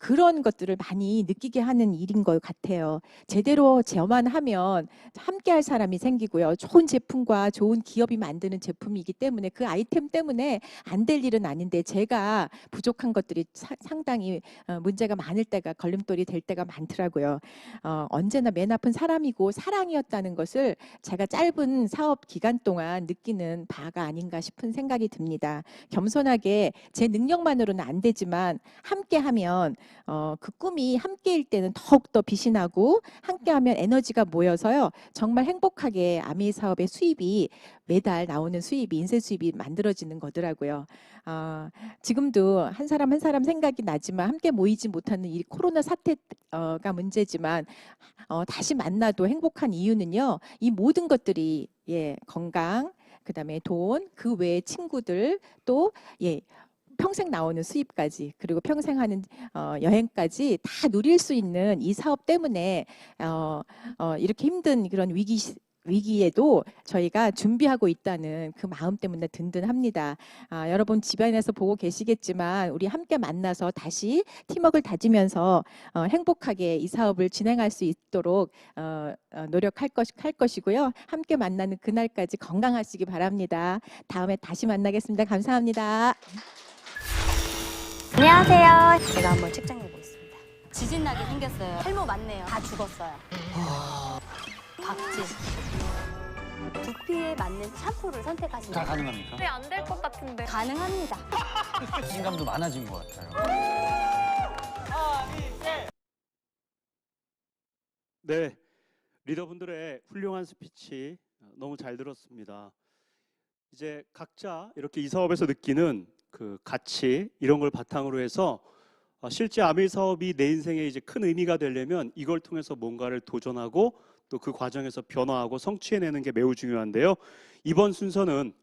그런 것들을 많이 느끼게 하는 일인 것 같아요. 제대로 저만 하면 함께할 사람이 생기고요. 좋은 제품과 좋은 기업이 만드는 제품이기 때문에 그 아이템 때문에 안 될 일은 아닌데 제가 부족한 것들이 상당히 문제가 많을 때가 걸림돌이 될 때가 많더라고요. 언제나 맨 앞은 사람이고 사랑이었다는 것을 제가 짧은 사업 기간 동안 느끼는 바가 아닌가 싶은 생각이 듭니다. 겸손하게 제 능력만으로는 안 되지만 함께하면 그 꿈이 함께일 때는 더욱더 빛이 나고 함께하면 에너지가 모여서요. 정말 행복하게 아미 사업의 수입이 매달 나오는 수입이 인쇄 수입이 만들어지는 거더라고요. 지금도 한 사람 한 사람 생각이 나지만 함께 모이지 못하는 이 코로나 사태가 문제지만 다시 만나도 행복한 이유는요. 이 모든 것들이 건강, 그다음에 돈, 그 외에 친구들 또 평생 나오는 수입까지 그리고 평생 하는 여행까지 다 누릴 수 있는 이 사업 때문에 이렇게 힘든 그런 위기에도 저희가 준비하고 있다는 그 마음 때문에 든든합니다. 여러분 집안에서 보고 계시겠지만 우리 함께 만나서 다시 팀워크를 다지면서 행복하게 이 사업을 진행할 수 있도록 노력할 것이고요. 함께 만나는 그날까지 건강하시기 바랍니다. 다음에 다시 만나겠습니다. 감사합니다. 안녕하세요. 제가 한번 측정해 보겠습니다. 지진 나게 생겼어요. 탈모 맞네요. 다 죽었어요. 각질. 두피에 맞는 샴푸를 선택하시면 다 가능합니까? 안 될 것 같은데. 가능합니다. 자신감도 많아진 것 같아요. 네, 리더분들의 훌륭한 스피치 너무 잘 들었습니다. 이제 각자 이렇게 이 사업에서 느끼는 그 가치 이런 걸 바탕으로 해서 실제 아밀 사업이 내 인생에 이제 큰 의미가 되려면 이걸 통해서 뭔가를 도전하고 또 그 과정에서 변화하고 성취해내는 게 매우 중요한데요. 이번 순서는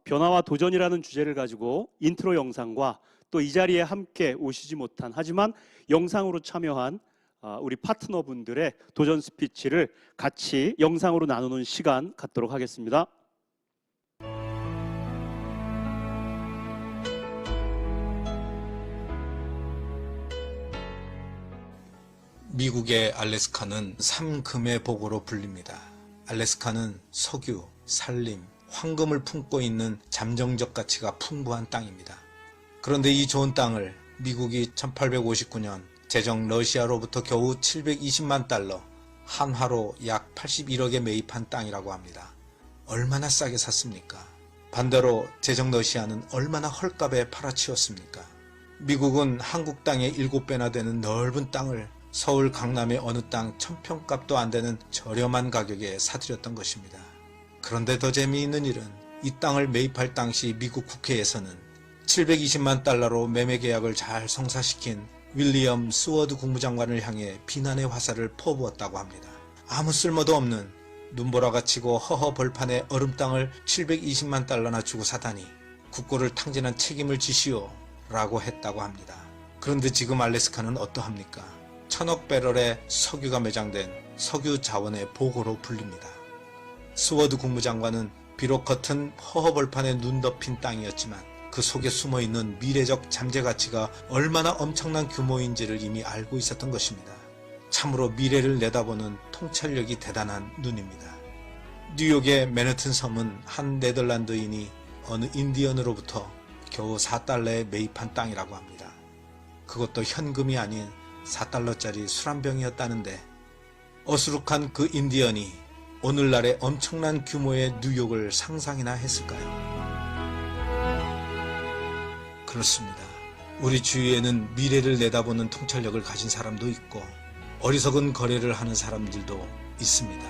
변화와 도전이라는 주제를 가지고 인트로 영상과 또 이 자리에 함께 오시지 못한 하지만 영상으로 참여한 우리 파트너분들의 도전 스피치를 같이 영상으로 나누는 시간 갖도록 하겠습니다. 미국의 알래스카는 삼금의 보고로 불립니다. 알래스카는 석유, 산림, 황금을 품고 있는 잠정적 가치가 풍부한 땅입니다. 그런데 이 좋은 땅을 미국이 1859년 제정 러시아로부터 겨우 720만 달러, 한화로 약 81억에 매입한 땅이라고 합니다. 얼마나 싸게 샀습니까? 반대로 제정 러시아는 얼마나 헐값에 팔아치웠습니까? 미국은 한국 땅의 7배나 되는 넓은 땅을 서울 강남의 어느 땅 1000평값도 안 되는 저렴한 가격에 사들였던 것입니다. 그런데 더 재미있는 일은 이 땅을 매입할 당시 미국 국회에서는 720만 달러로 매매 계약을 잘 성사시킨 윌리엄 스워드 국무장관을 향해 비난의 화살을 퍼부었다고 합니다. 아무 쓸모도 없는 눈보라가 치고 허허 벌판의 얼음 땅을 720만 달러나 주고 사다니 국고를 탕진한 책임을 지시오 라고 했다고 합니다. 그런데 지금 알래스카는 어떠합니까? 1000억 배럴의 석유가 매장된 석유 자원의 보고로 불립니다. 스워드 국무장관은 비록 겉은 허허벌판에 눈 덮인 땅이었지만 그 속에 숨어있는 미래적 잠재 가치가 얼마나 엄청난 규모인지를 이미 알고 있었던 것입니다. 참으로 미래를 내다보는 통찰력이 대단한 눈입니다. 뉴욕의 맨해튼 섬은 한 네덜란드인이 어느 인디언으로부터 겨우 4달러에 매입한 땅이라고 합니다. 그것도 현금이 아닌 4달러짜리 술 한 병이었다는데 어수룩한 그 인디언이 오늘날의 엄청난 규모의 뉴욕을 상상이나 했을까요? 그렇습니다. 우리 주위에는 미래를 내다보는 통찰력을 가진 사람도 있고 어리석은 거래를 하는 사람들도 있습니다.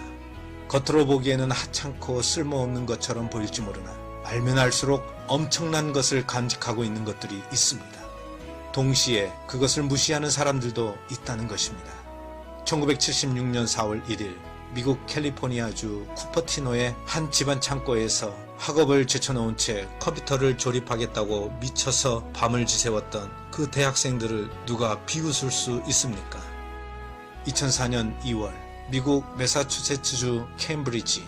겉으로 보기에는 하찮고 쓸모없는 것처럼 보일지 모르나 알면 알수록 엄청난 것을 간직하고 있는 것들이 있습니다. 동시에 그것을 무시하는 사람들도 있다는 것입니다. 1976년 4월 1일 미국 캘리포니아주 쿠퍼티노의 한 집안 창고에서 학업을 제쳐놓은 채 컴퓨터를 조립하겠다고 미쳐서 밤을 지새웠던 그 대학생들을 누가 비웃을 수 있습니까? 2004년 2월 미국 매사추세츠주 캠브리지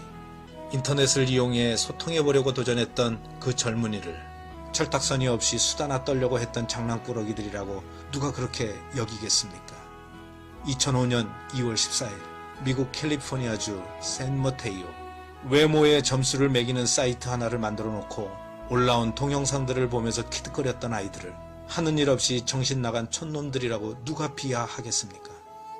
인터넷을 이용해 소통해보려고 도전했던 그 젊은이를 철딱서니 없이 수다나 떨려고 했던 장난꾸러기들이라고 누가 그렇게 여기겠습니까? 2005년 2월 14일 미국 캘리포니아주 샌머테이오 외모의 점수를 매기는 사이트 하나를 만들어 놓고 올라온 동영상들을 보면서 키득거렸던 아이들을 하는 일 없이 정신 나간 촌놈들이라고 누가 비하하겠습니까?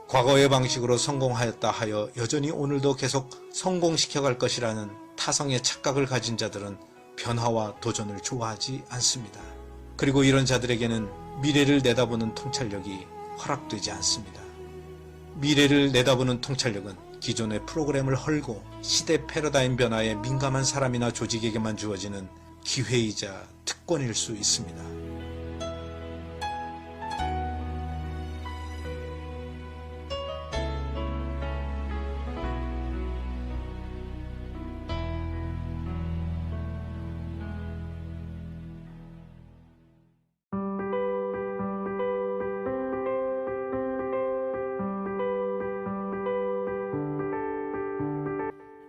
과거의 방식으로 성공하였다 하여 여전히 오늘도 계속 성공시켜갈 것이라는 타성의 착각을 가진 자들은 변화와 도전을 좋아하지 않습니다. 그리고 이런 자들에게는 미래를 내다보는 통찰력이 허락되지 않습니다. 미래를 내다보는 통찰력은 기존의 프로그램을 헐고 시대 패러다임 변화에 민감한 사람이나 조직에게만 주어지는 기회이자 특권일 수 있습니다.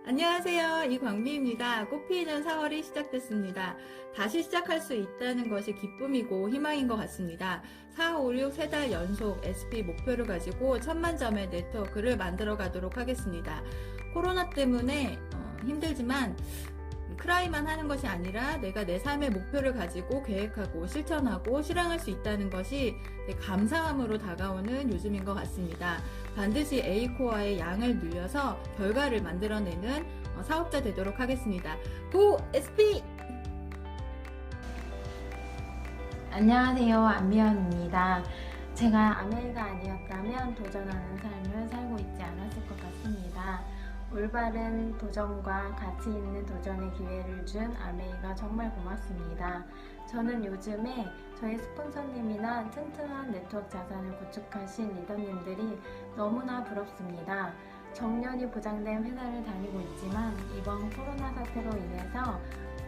안녕하세요. 이광미입니다. 꽃피는 4월이 시작됐습니다. 다시 시작할 수 있다는 것이 기쁨이고 희망인 것 같습니다. 4, 5, 6 3달 연속 SP 목표를 가지고 1000만 점의 네트워크를 만들어 가도록 하겠습니다. 코로나 때문에 힘들지만 크라이만 하는 것이 아니라 내가 내 삶의 목표를 가지고 계획하고 실천하고 실행할 수 있다는 것이 감사함으로 다가오는 요즘인 것 같습니다. 반드시 A코어의 양을 늘려서 결과를 만들어내는 사업자 되도록 하겠습니다. 고 SP! 안녕하세요. 안미연입니다. 제가 아메이가 아니었다면 도전하는 삶을 살고 있지 않았을 것 같습니다. 올바른 도전과 가치 있는 도전의 기회를 준 아메이가 정말 고맙습니다. 저는 요즘에 저희 스폰서님이나 튼튼한 네트워크 자산을 구축하신 리더님들이 너무나 부럽습니다. 정년이 보장된 회사를 다니고 있지만 이번 코로나 사태로 인해서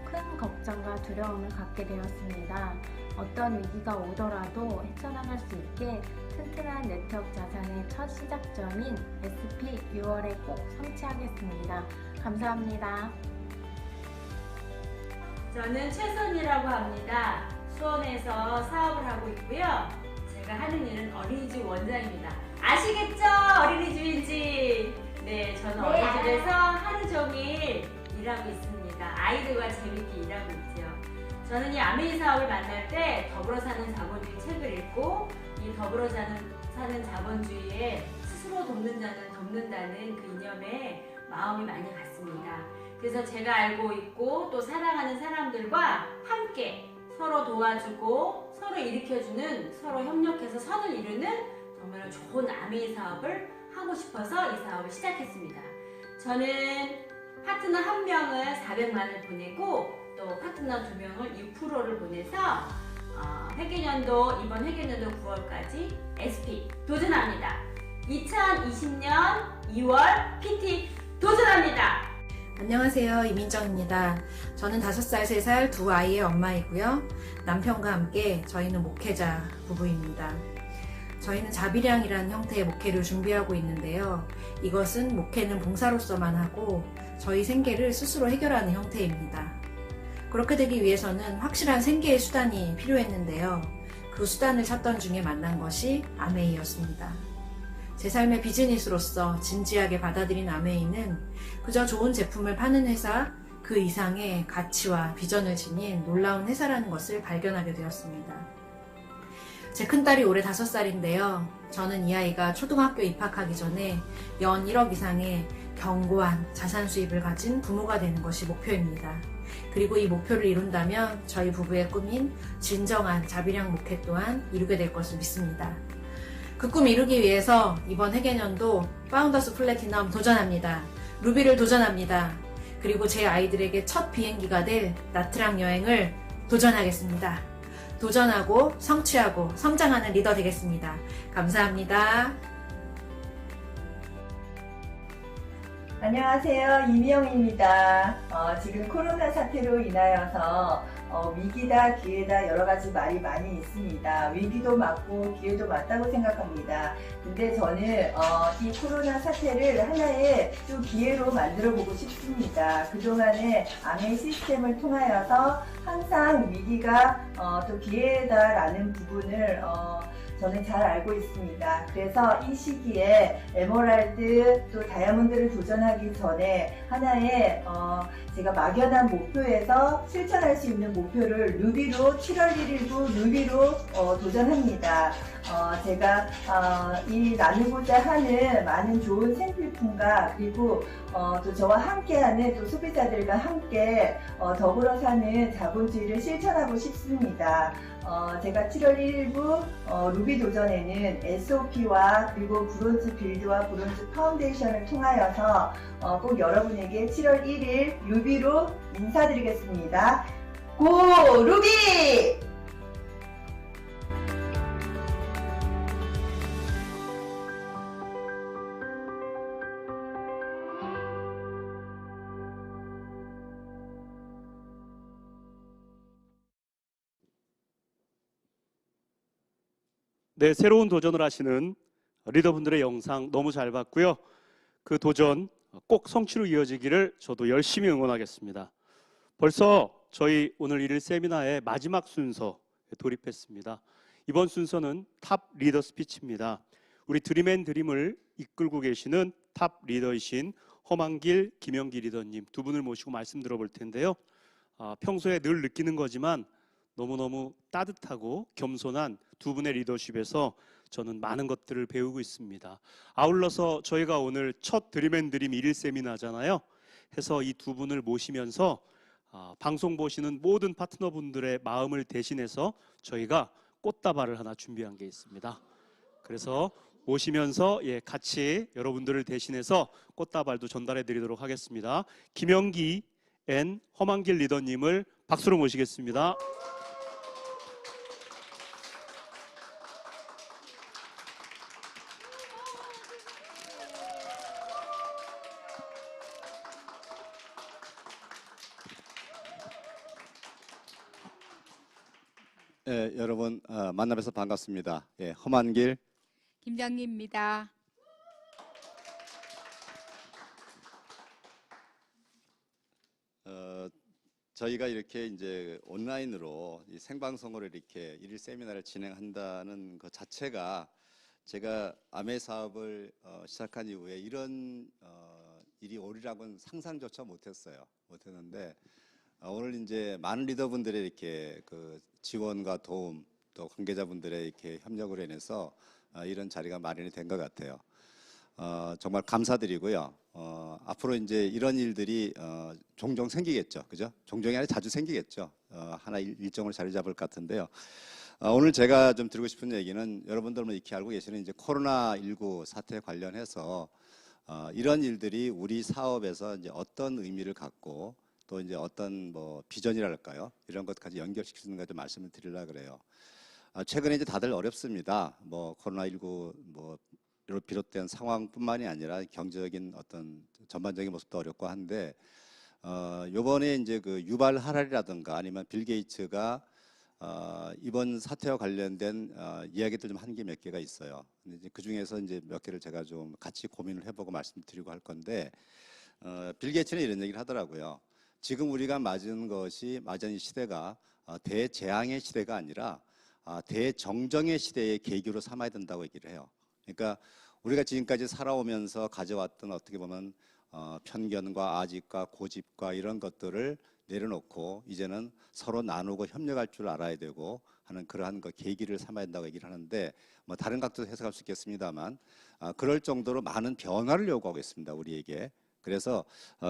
큰 걱정과 두려움을 갖게 되었습니다. 어떤 위기가 오더라도 헤쳐나갈 수 있게 튼튼한 네트워크 자산의 첫 시작점인 SP 6월에 꼭 성취하겠습니다. 감사합니다. 저는 최선이라고 합니다. 수원에서 사업을 하고 있고요. 제가 하는 일은 어린이집 원장입니다. 아시겠죠? 어린이집인지. 네, 저는 어린이집에서 하루 종일 일하고 있습니다. 아이들과 재밌게 일하고 있죠. 저는 이 아메이 사업을 만날 때 더불어 사는 자본주의 책을 읽고 이 더불어 사는 자본주의에 스스로 돕는 자는 돕는다는 그 이념에 마음이 많이 갔습니다. 그래서 제가 알고 있고 또 사랑하는 사람들과 함께 서로 도와주고 서로 일으켜주는, 서로 협력해서 선을 이루는 정말 좋은 아메이 사업을 하고 싶어서 이 사업을 시작했습니다. 저는 파트너 1명을 400만을 보내고 또 파트너 2명을 6%를 보내서 이번 회계년도 9월까지 SP 도전합니다. 2020년 2월 PT 도전합니다. 안녕하세요. 이민정입니다. 저는 5살, 3살 두 아이의 엄마이고요. 남편과 함께 저희는 목회자 부부입니다. 저희는 자비량이라는 형태의 목회를 준비하고 있는데요. 이것은 목회는 봉사로서만 하고 저희 생계를 스스로 해결하는 형태입니다. 그렇게 되기 위해서는 확실한 생계의 수단이 필요했는데요. 그 수단을 찾던 중에 만난 것이 아메이였습니다. 제 삶의 비즈니스로서 진지하게 받아들인 아메이는 그저 좋은 제품을 파는 회사 그 이상의 가치와 비전을 지닌 놀라운 회사라는 것을 발견하게 되었습니다. 제 큰딸이 올해 5살인데요. 저는 이 아이가 초등학교 입학하기 전에 연 1억 이상의 견고한 자산 수입을 가진 부모가 되는 것이 목표입니다. 그리고 이 목표를 이룬다면 저희 부부의 꿈인 진정한 자비량 목회 또한 이루게 될 것을 믿습니다. 그 꿈 이루기 위해서 이번 회계년도 파운더스 플래티넘 도전합니다. 루비를 도전합니다. 그리고 제 아이들에게 첫 비행기가 될 나트랑 여행을 도전하겠습니다. 도전하고 성취하고 성장하는 리더 되겠습니다. 감사합니다. 안녕하세요. 이미영입니다. 지금 코로나 사태로 인하여서 위기다 기회다 여러 가지 말이 많이 있습니다. 위기도 맞고 기회도 맞다고 생각합니다. 근데 저는 이 코로나 사태를 하나의 또 기회로 만들어 보고 싶습니다. 그동안에 아메 시스템을 통하여서 항상 위기가 또 기회다라는 부분을 저는 잘 알고 있습니다. 그래서 이 시기에 에메랄드 또 다이아몬드를 도전하기 전에 하나의 제가 막연한 목표에서 실천할 수 있는 목표를 루비로 7월 1일부 루비로 도전합니다. 제가 이 나누고자 하는 많은 좋은 생필품과 그리고 또 저와 함께하는 또 소비자들과 함께 더불어 사는 자본주의를 실천하고 싶습니다. 제가 7월 1일부 루비 도전에는 SOP와 그리고 브론즈 빌드와 브론즈 파운데이션을 통하여서 꼭 여러분에게 7월 1일 루비로 인사드리겠습니다. 고 루비! 네, 새로운 도전을 하시는 리더분들의 영상 너무 잘 봤고요. 그 도전 꼭 성취로 이어지기를 저도 열심히 응원하겠습니다. 벌써 저희 오늘 1일 세미나의 마지막 순서에 돌입했습니다. 이번 순서는 탑 리더 스피치입니다. 우리 드림앤드림을 이끌고 계시는 탑 리더이신 허만길, 김영기 리더님 두 분을 모시고 말씀 들어볼 텐데요. 평소에 늘 느끼는 거지만 너무너무 따뜻하고 겸손한 두 분의 리더십에서 저는 많은 것들을 배우고 있습니다. 아울러서 저희가 오늘 첫 드림앤드림 1일 세미나잖아요. 해서 이 두 분을 모시면서 방송 보시는 모든 파트너분들의 마음을 대신해서 저희가 꽃다발을 하나 준비한 게 있습니다. 그래서 모시면서 같이 여러분들을 대신해서 꽃다발도 전달해 드리도록 하겠습니다. 김영기 앤 허만길 리더님을 박수로 모시겠습니다. 여러분 만나뵈서 반갑습니다. 허만길 김정희입니다. 저희가 이렇게 이제 온라인으로 이 생방송으로 이렇게 1일 세미나를 진행한다는 것 자체가 제가 아메 사업을 시작한 이후에 이런 일이 오리라고는 상상조차 못했는데 오늘 이제 많은 리더분들의 이렇게 그 지원과 도움 또 관계자분들의 이렇게 협력으로 인해서 이런 자리가 마련이 된 것 같아요. 정말 감사드리고요. 앞으로 이제 이런 일들이 종종 생기겠죠, 그죠? 종종이 아니라 자주 생기겠죠. 하나 일정으로 자리 잡을 것 같은데요. 오늘 제가 좀 드리고 싶은 얘기는 여러분들은 익히 알고 계시는 이제 코로나19 사태 관련해서 이런 일들이 우리 사업에서 이제 어떤 의미를 갖고 또 이제 어떤 뭐 비전이랄까요? 이런 것까지 연결시키는 것 좀 말씀을 드리려고 그래요. 최근에 이제 다들 어렵습니다. 뭐 코로나19 뭐로 비롯된 상황뿐만이 아니라 경제적인 어떤 전반적인 모습도 어렵고 한데 요번에 이제 그 유발 하랄이라든가 아니면 빌 게이츠가 이번 사태와 관련된 이야기들 좀 한 게 몇 개가 있어요. 근데 이제 그 중에서 이제 몇 개를 제가 좀 같이 고민을 해보고 말씀드리고 할 건데 빌 게이츠는 이런 얘기를 하더라고요. 지금 우리가 맞은 이 시대가 대재앙의 시대가 아니라 대정정의 시대의 계기로 삼아야 된다고 얘기를 해요. 그러니까 우리가 지금까지 살아오면서 가져왔던 어떻게 보면 편견과 아집과 고집과 이런 것들을 내려놓고 이제는 서로 나누고 협력할 줄 알아야 되고 하는 그러한 계기를 삼아야 된다고 얘기를 하는데 뭐 다른 각도에서 해석할 수 있겠습니다만 그럴 정도로 많은 변화를 요구하고 있습니다, 우리에게. 그래서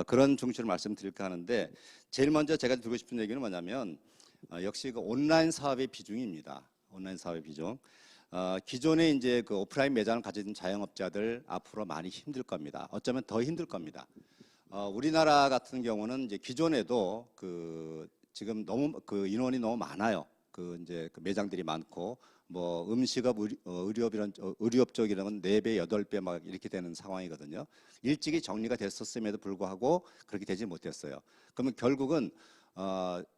그런 중심으로 말씀드릴까 하는데 제일 먼저 제가 드리고 싶은 얘기는 뭐냐면 역시 그 온라인 사업의 비중입니다. 온라인 사업의 비중. 기존에 이제 그 오프라인 매장을 가진 자영업자들 앞으로 많이 힘들 겁니다. 어쩌면 더 힘들 겁니다. 우리나라 같은 경우는 이제 기존에도 지금 너무 인원이 너무 많아요. 이제 그 매장들이 많고 뭐 음식업, 의료업 쪽이라면 4배, 8배 막 이렇게 되는 상황이거든요. 일찍이 정리가 됐었음에도 불구하고 그렇게 되지 못했어요. 그러면 결국은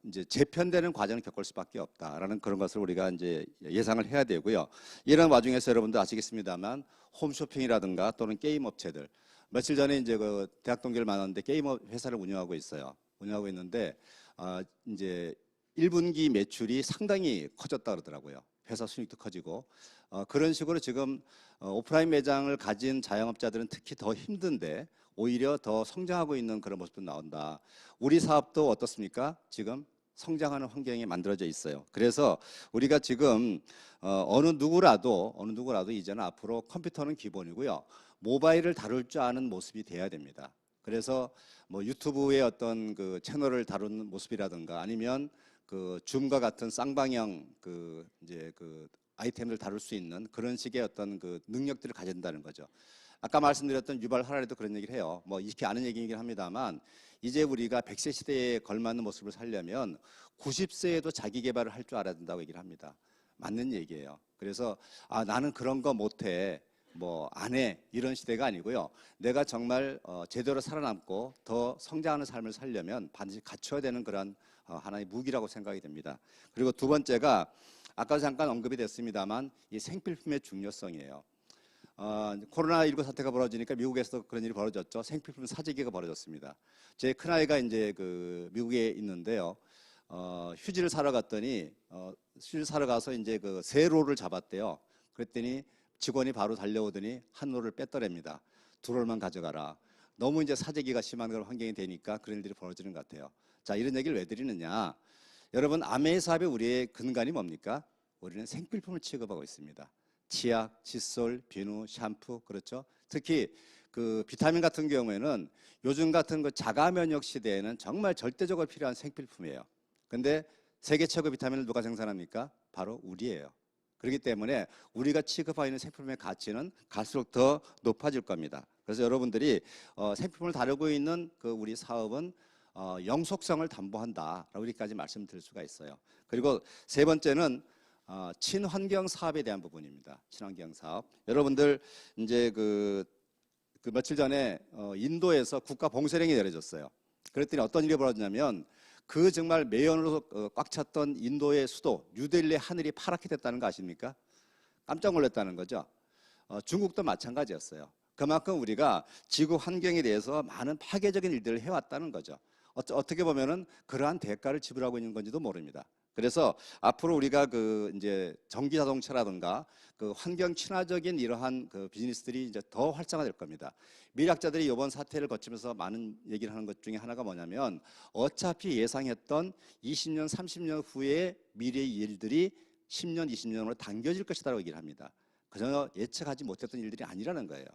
이제 재편되는 과정을 겪을 수밖에 없다라는 그런 것을 우리가 이제 예상을 해야 되고요. 이런 와중에서 여러분도 아시겠습니다만 홈쇼핑이라든가 또는 게임 업체들, 며칠 전에 이제 그 대학 동기를 만났는데 게임 회사를 운영하고 있어요. 운영하고 있는데 이제 1분기 매출이 상당히 커졌다 그러더라고요. 회사 수익도 커지고 그런 식으로 지금 오프라인 매장을 가진 자영업자들은 특히 더 힘든데 오히려 더 성장하고 있는 그런 모습도 나온다. 우리 사업도 어떻습니까? 지금 성장하는 환경이 만들어져 있어요. 그래서 우리가 지금 어느 누구라도 이제는 앞으로 컴퓨터는 기본이고요. 모바일을 다룰 줄 아는 모습이 돼야 됩니다. 그래서 뭐 유튜브의 어떤 그 채널을 다루는 모습이라든가 아니면 그 줌과 같은 쌍방향 이제 아이템을 다룰 수 있는 그런 식의 어떤 그 능력들을 가져야 된다는 거죠. 아까 말씀드렸던 유발 하라리도 그런 얘기를 해요. 뭐 이렇게 아는 얘기이긴 합니다만 이제 우리가 100세 시대에 걸맞는 모습을 살려면 90세에도 자기 개발을 할 줄 알아야 된다고 얘기를 합니다. 맞는 얘기예요. 그래서 나는 그런 거 못해. 뭐 안 해 이런 시대가 아니고요. 내가 정말 제대로 살아남고 더 성장하는 삶을 살려면 반드시 갖춰야 되는 그런 하나의 무기라고 생각이 됩니다. 그리고 두 번째가 아까 잠깐 언급이 됐습니다만 이 생필품의 중요성이에요. 코로나19 사태가 벌어지니까 미국에서 그런 일이 벌어졌죠. 생필품 사재기가 벌어졌습니다. 제 큰아이가 이제 그 미국에 있는데요. 휴지를 사러 갔더니 휴지 사러 가서 이제 그 세 롤을 잡았대요. 그랬더니 직원이 바로 달려오더니 한 롤을 뺐더랍니다. 2롤만 가져가라. 너무 이제 사재기가 심한 그런 환경이 되니까 그런 일들이 벌어지는 것 같아요. 자, 이런 얘기를 왜 드리느냐? 여러분, 아메이 사업의 우리의 근간이 뭡니까? 우리는 생필품을 취급하고 있습니다. 치약, 칫솔, 비누, 샴푸, 그렇죠? 특히 그 비타민 같은 경우에는 요즘 같은 그 자가 면역 시대에는 정말 절대적으로 필요한 생필품이에요. 근데 세계 최고 비타민을 누가 생산합니까? 바로 우리예요. 그렇기 때문에 우리가 취급하고 있는 생필품의 가치는 갈수록 더 높아질 겁니다. 그래서 여러분들이 생필품을 다루고 있는 그 우리 사업은 영속성을 담보한다라고 여기까지 말씀드릴 수가 있어요. 그리고 세 번째는 친환경 사업에 대한 부분입니다. 친환경 사업. 여러분들 이제 그 며칠 전에 인도에서 국가 봉쇄령이 내려졌어요. 그랬더니 어떤 일이 벌어졌냐면 그 정말 매연으로 꽉 찼던 인도의 수도 뉴델리의 하늘이 파랗게 됐다는 거 아십니까? 깜짝 놀랐다는 거죠. 중국도 마찬가지였어요. 그만큼 우리가 지구 환경에 대해서 많은 파괴적인 일들을 해왔다는 거죠. 어떻게 보면은 그러한 대가를 지불하고 있는 건지도 모릅니다. 그래서 앞으로 우리가 그 이제 전기 자동차라든가 그 환경 친화적인 이러한 그 비즈니스들이 이제 더 활성화될 겁니다. 미래학자들이 이번 사태를 거치면서 많은 얘기를 하는 것 중에 하나가 뭐냐면 어차피 예상했던 20년, 30년 후의 미래의 일들이 10년, 20년으로 당겨질 것이다라고 얘기를 합니다. 전혀 예측하지 못했던 일들이 아니라는 거예요.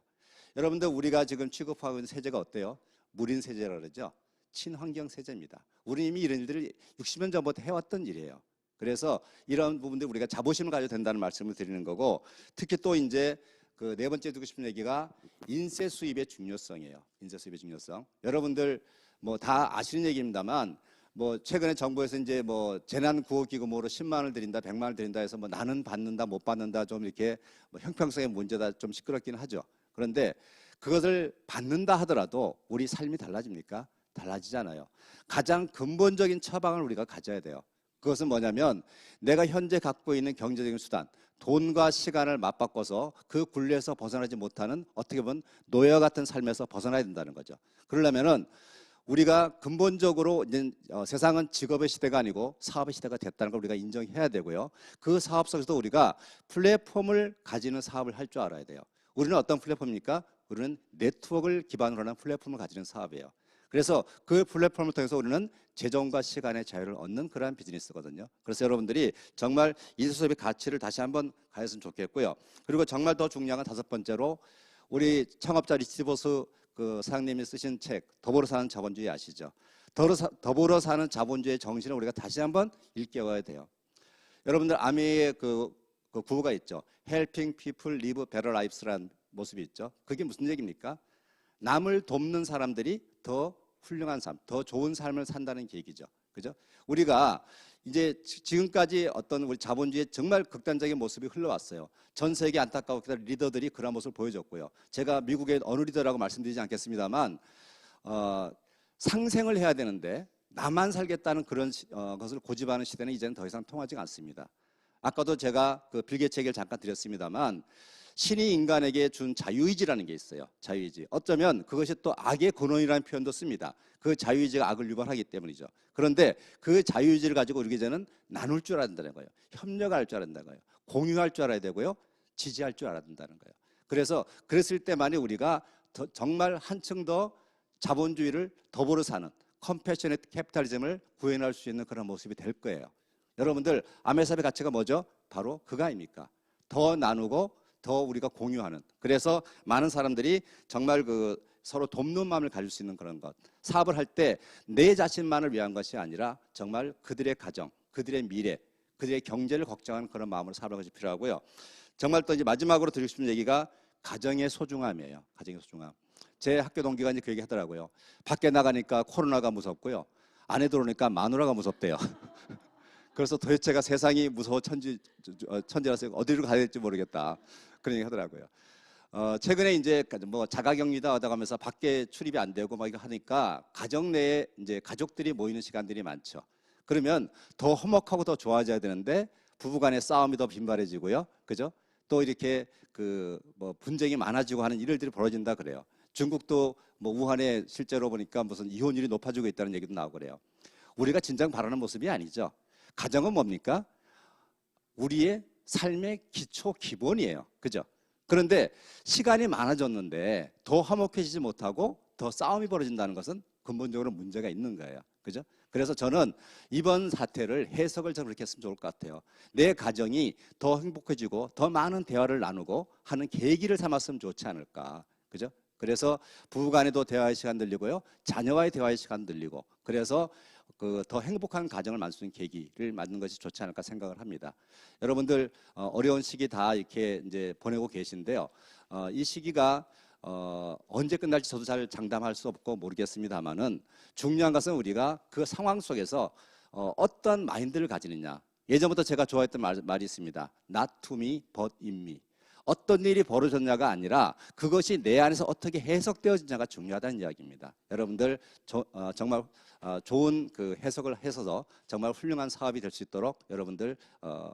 여러분들 우리가 지금 취급하고 있는 세제가 어때요? 무린 세제라고 그러죠. 친환경 세제입니다. 우리 이미 이런 일들을 60년 전부터 해왔던 일이에요. 그래서 이런 부분들 우리가 자부심을 가져야 된다는 말씀을 드리는 거고 특히 또 이제 그 네 번째 듣고 싶은 얘기가 인세 수입의 중요성이에요. 인세 수입의 중요성. 여러분들 뭐 다 아시는 얘기입니다만 뭐 최근에 정부에서 이제 뭐 재난 구호 기금으로 10만 원을 드린다, 100만 원을 드린다 해서 뭐 나는 받는다, 못 받는다 좀 이렇게 뭐 형평성의 문제다 좀 시끄럽긴 하죠. 그런데 그것을 받는다 하더라도 우리 삶이 달라집니까? 달라지잖아요. 가장 근본적인 처방을 우리가 가져야 돼요. 그것은 뭐냐면 내가 현재 갖고 있는 경제적인 수단, 돈과 시간을 맞바꿔서 그 굴레에서 벗어나지 못하는 어떻게 보면 노예 같은 삶에서 벗어나야 된다는 거죠. 그러려면은 우리가 근본적으로 이제 세상은 직업의 시대가 아니고 사업의 시대가 됐다는 걸 우리가 인정해야 되고요. 그 사업 속에서도 우리가 플랫폼을 가지는 사업을 할 줄 알아야 돼요. 우리는 어떤 플랫폼입니까? 우리는 네트워크를 기반으로 하는 플랫폼을 가지는 사업이에요. 그래서 그 플랫폼을 통해서 우리는 재정과 시간의 자유를 얻는 그러한 비즈니스거든요. 그래서 여러분들이 정말 인수업의 가치를 다시 한번 가졌으면 좋겠고요. 그리고 정말 더 중요한 건 다섯 번째로 우리 창업자 리치보스 그 사장님이 쓰신 책 더불어 사는 자본주의 아시죠? 더불어 사는 자본주의의 정신을 우리가 다시 한번 일깨워야 돼요. 여러분들 아메의 그 구호가 있죠. Helping people live better lives라는 모습이 있죠. 그게 무슨 얘기입니까? 남을 돕는 사람들이 더 훌륭한 삶, 더 좋은 삶을 산다는 계기죠. 그죠? 우리가 이제 지금까지 어떤 우리 자본주의의 정말 극단적인 모습이 흘러왔어요. 전 세계 안타까웠게 리더들이 그런 모습을 보여줬고요. 제가 미국의 어느 리더라고 말씀드리지 않겠습니다만 상생을 해야 되는데 나만 살겠다는 그런 것을 고집하는 시대는 이제는 더 이상 통하지 않습니다. 아까도 제가 그 빌 게이츠 얘기를 잠깐 드렸습니다만 신이 인간에게 준 자유의지라는 게 있어요. 자유의지. 어쩌면 그것이 또 악의 근원이라는 표현도 씁니다. 그 자유의지가 악을 유발하기 때문이죠. 그런데 그 자유의지를 가지고 우리 이제는 나눌 줄 알아야 된다는 거예요. 협력할 줄 알아야 된다는 거예요. 공유할 줄 알아야 되고요. 지지할 줄 알아야 된다는 거예요. 그래서 그랬을 때만이 우리가 정말 한층 더 자본주의를 더불어 사는 컴패셔넷 캐피탈리즘을 구현할 수 있는 그런 모습이 될 거예요. 여러분들 아메사의 가치가 뭐죠? 바로 그거 아닙니까? 더 나누고 더 우리가 공유하는. 그래서 많은 사람들이 정말 그 서로 돕는 마음을 가질 수 있는 그런 것. 사업을 할 때 내 자신만을 위한 것이 아니라 정말 그들의 가정, 그들의 미래, 그들의 경제를 걱정하는 그런 마음으로 사업을 하기 필요하고요. 정말 또 이제 마지막으로 드리고 싶은 얘기가 가정의 소중함이에요. 가정의 소중함. 제 학교 동기가 이제 그 얘기 하더라고요. 밖에 나가니까 코로나가 무섭고요. 안에 들어오니까 마누라가 무섭대요. 그래서 도대체가 세상이 무서워 천지라서 어디로 가야 될지 모르겠다. 그런 얘기 하더라고요. 최근에 이제 뭐 자가격리다 하다 가면서 밖에 출입이 안 되고 막 이거 하니까 가정 내에 이제 가족들이 모이는 시간들이 많죠. 그러면 더 화목하고 더 좋아져야 되는데 부부간의 싸움이 더 빈발해지고요. 그죠? 또 이렇게 그 뭐 분쟁이 많아지고 하는 일들이 벌어진다 그래요. 중국도 뭐 우한에 실제로 보니까 무슨 이혼율이 높아지고 있다는 얘기도 나오고 그래요. 우리가 진정 바라는 모습이 아니죠. 가정은 뭡니까? 우리의 삶의 기초 기본이에요. 그죠? 그런데 시간이 많아졌는데 더 화목해지지 못하고 더 싸움이 벌어진다는 것은 근본적으로 문제가 있는 거예요. 그죠? 그래서 저는 이번 사태를 해석을 좀 그렇게 했으면 좋을 것 같아요. 내 가정이 더 행복해지고 더 많은 대화를 나누고 하는 계기를 삼았으면 좋지 않을까. 그죠? 그래서 부부 간에도 대화의 시간 늘리고요. 자녀와의 대화의 시간 늘리고 그래서 그 더 행복한 가정을 만들 수 있는 계기를 만드는 것이 좋지 않을까 생각을 합니다. 여러분들 어려운 시기 다 이렇게 이제 보내고 계신데요. 이 시기가 언제 끝날지 저도 잘 장담할 수 없고 모르겠습니다만은 중요한 것은 우리가 그 상황 속에서 어떤 마인드를 가지느냐. 예전부터 제가 좋아했던 말이 있습니다. Not to me, but in me. 어떤 일이 벌어졌냐가 아니라 그것이 내 안에서 어떻게 해석되어지냐가 중요하다는 이야기입니다. 여러분들 정말 좋은 그 해석을 해서 정말 훌륭한 사업이 될 수 있도록 여러분들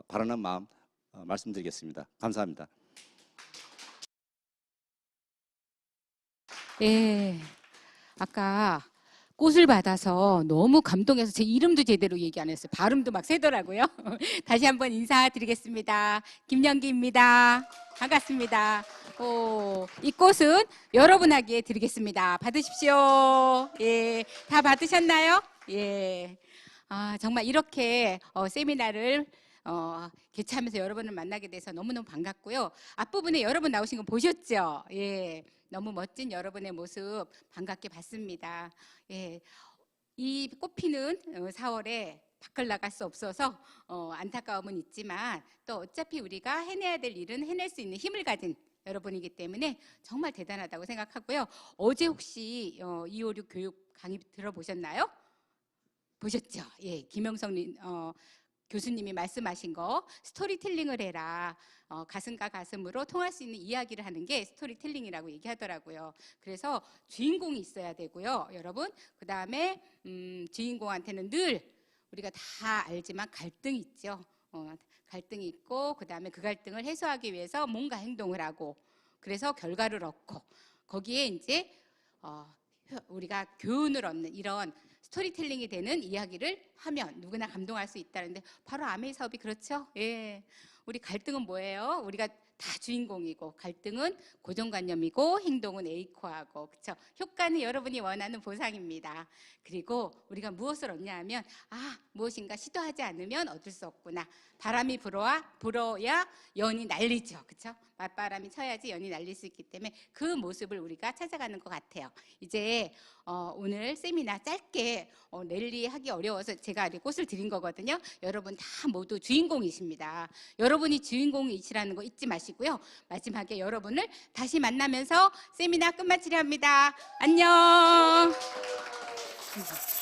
바라는 마음 말씀드리겠습니다. 감사합니다. 예, 아까 꽃을 받아서 너무 감동해서 제 이름도 제대로 얘기 안 했어요. 발음도 막 새더라고요. 다시 한번 인사드리겠습니다. 김연기입니다. 반갑습니다. 이 꽃은 여러분에게 드리겠습니다. 받으십시오. 예, 다 받으셨나요? 예. 정말 이렇게 세미나를 개최하면서 여러분을 만나게 돼서 너무너무 반갑고요. 앞부분에 여러분 나오신 거 보셨죠? 예. 너무 멋진 여러분의 모습 반갑게 봤습니다. 예, 이 꽃피는 4월에 밖을 나갈 수 없어서 안타까움은 있지만 또 어차피 우리가 해내야 될 일은 해낼 수 있는 힘을 가진 여러분이기 때문에 정말 대단하다고 생각하고요. 어제 혹시 256 교육 강의 들어보셨나요? 보셨죠? 예, 김영성 교수님이 말씀하신 거 스토리텔링을 해라. 가슴과 가슴으로 통할 수 있는 이야기를 하는 게 스토리텔링이라고 얘기하더라고요. 그래서 주인공이 있어야 되고요. 여러분 그 다음에 주인공한테는 늘 우리가 다 알지만 갈등이 있죠. 갈등이 있고 그 다음에 그 갈등을 해소하기 위해서 뭔가 행동을 하고 그래서 결과를 얻고 거기에 이제 우리가 교훈을 얻는 이런 스토리텔링이 되는 이야기를 하면 누구나 감동할 수 있다는데 바로 아메이 사업이 그렇죠. 예, 우리 갈등은 뭐예요? 우리가 다 주인공이고 갈등은 고정관념이고 행동은 에이코하고 그렇죠. 효과는 여러분이 원하는 보상입니다. 그리고 우리가 무엇을 얻냐 하면 무엇인가 시도하지 않으면 얻을 수 없구나. 바람이 불어야 연이 날리죠. 그렇죠? 맞바람이 쳐야지 연이 날릴 수 있기 때문에 그 모습을 우리가 찾아가는 것 같아요. 이제 오늘 세미나 짧게 랠리하기 어려워서 제가 꽃을 드린 거거든요. 여러분 다 모두 주인공이십니다. 여러분이 주인공이시라는 거 잊지 마시고요. 마지막에 여러분을 다시 만나면서 세미나 끝마치려 합니다. 안녕. 음.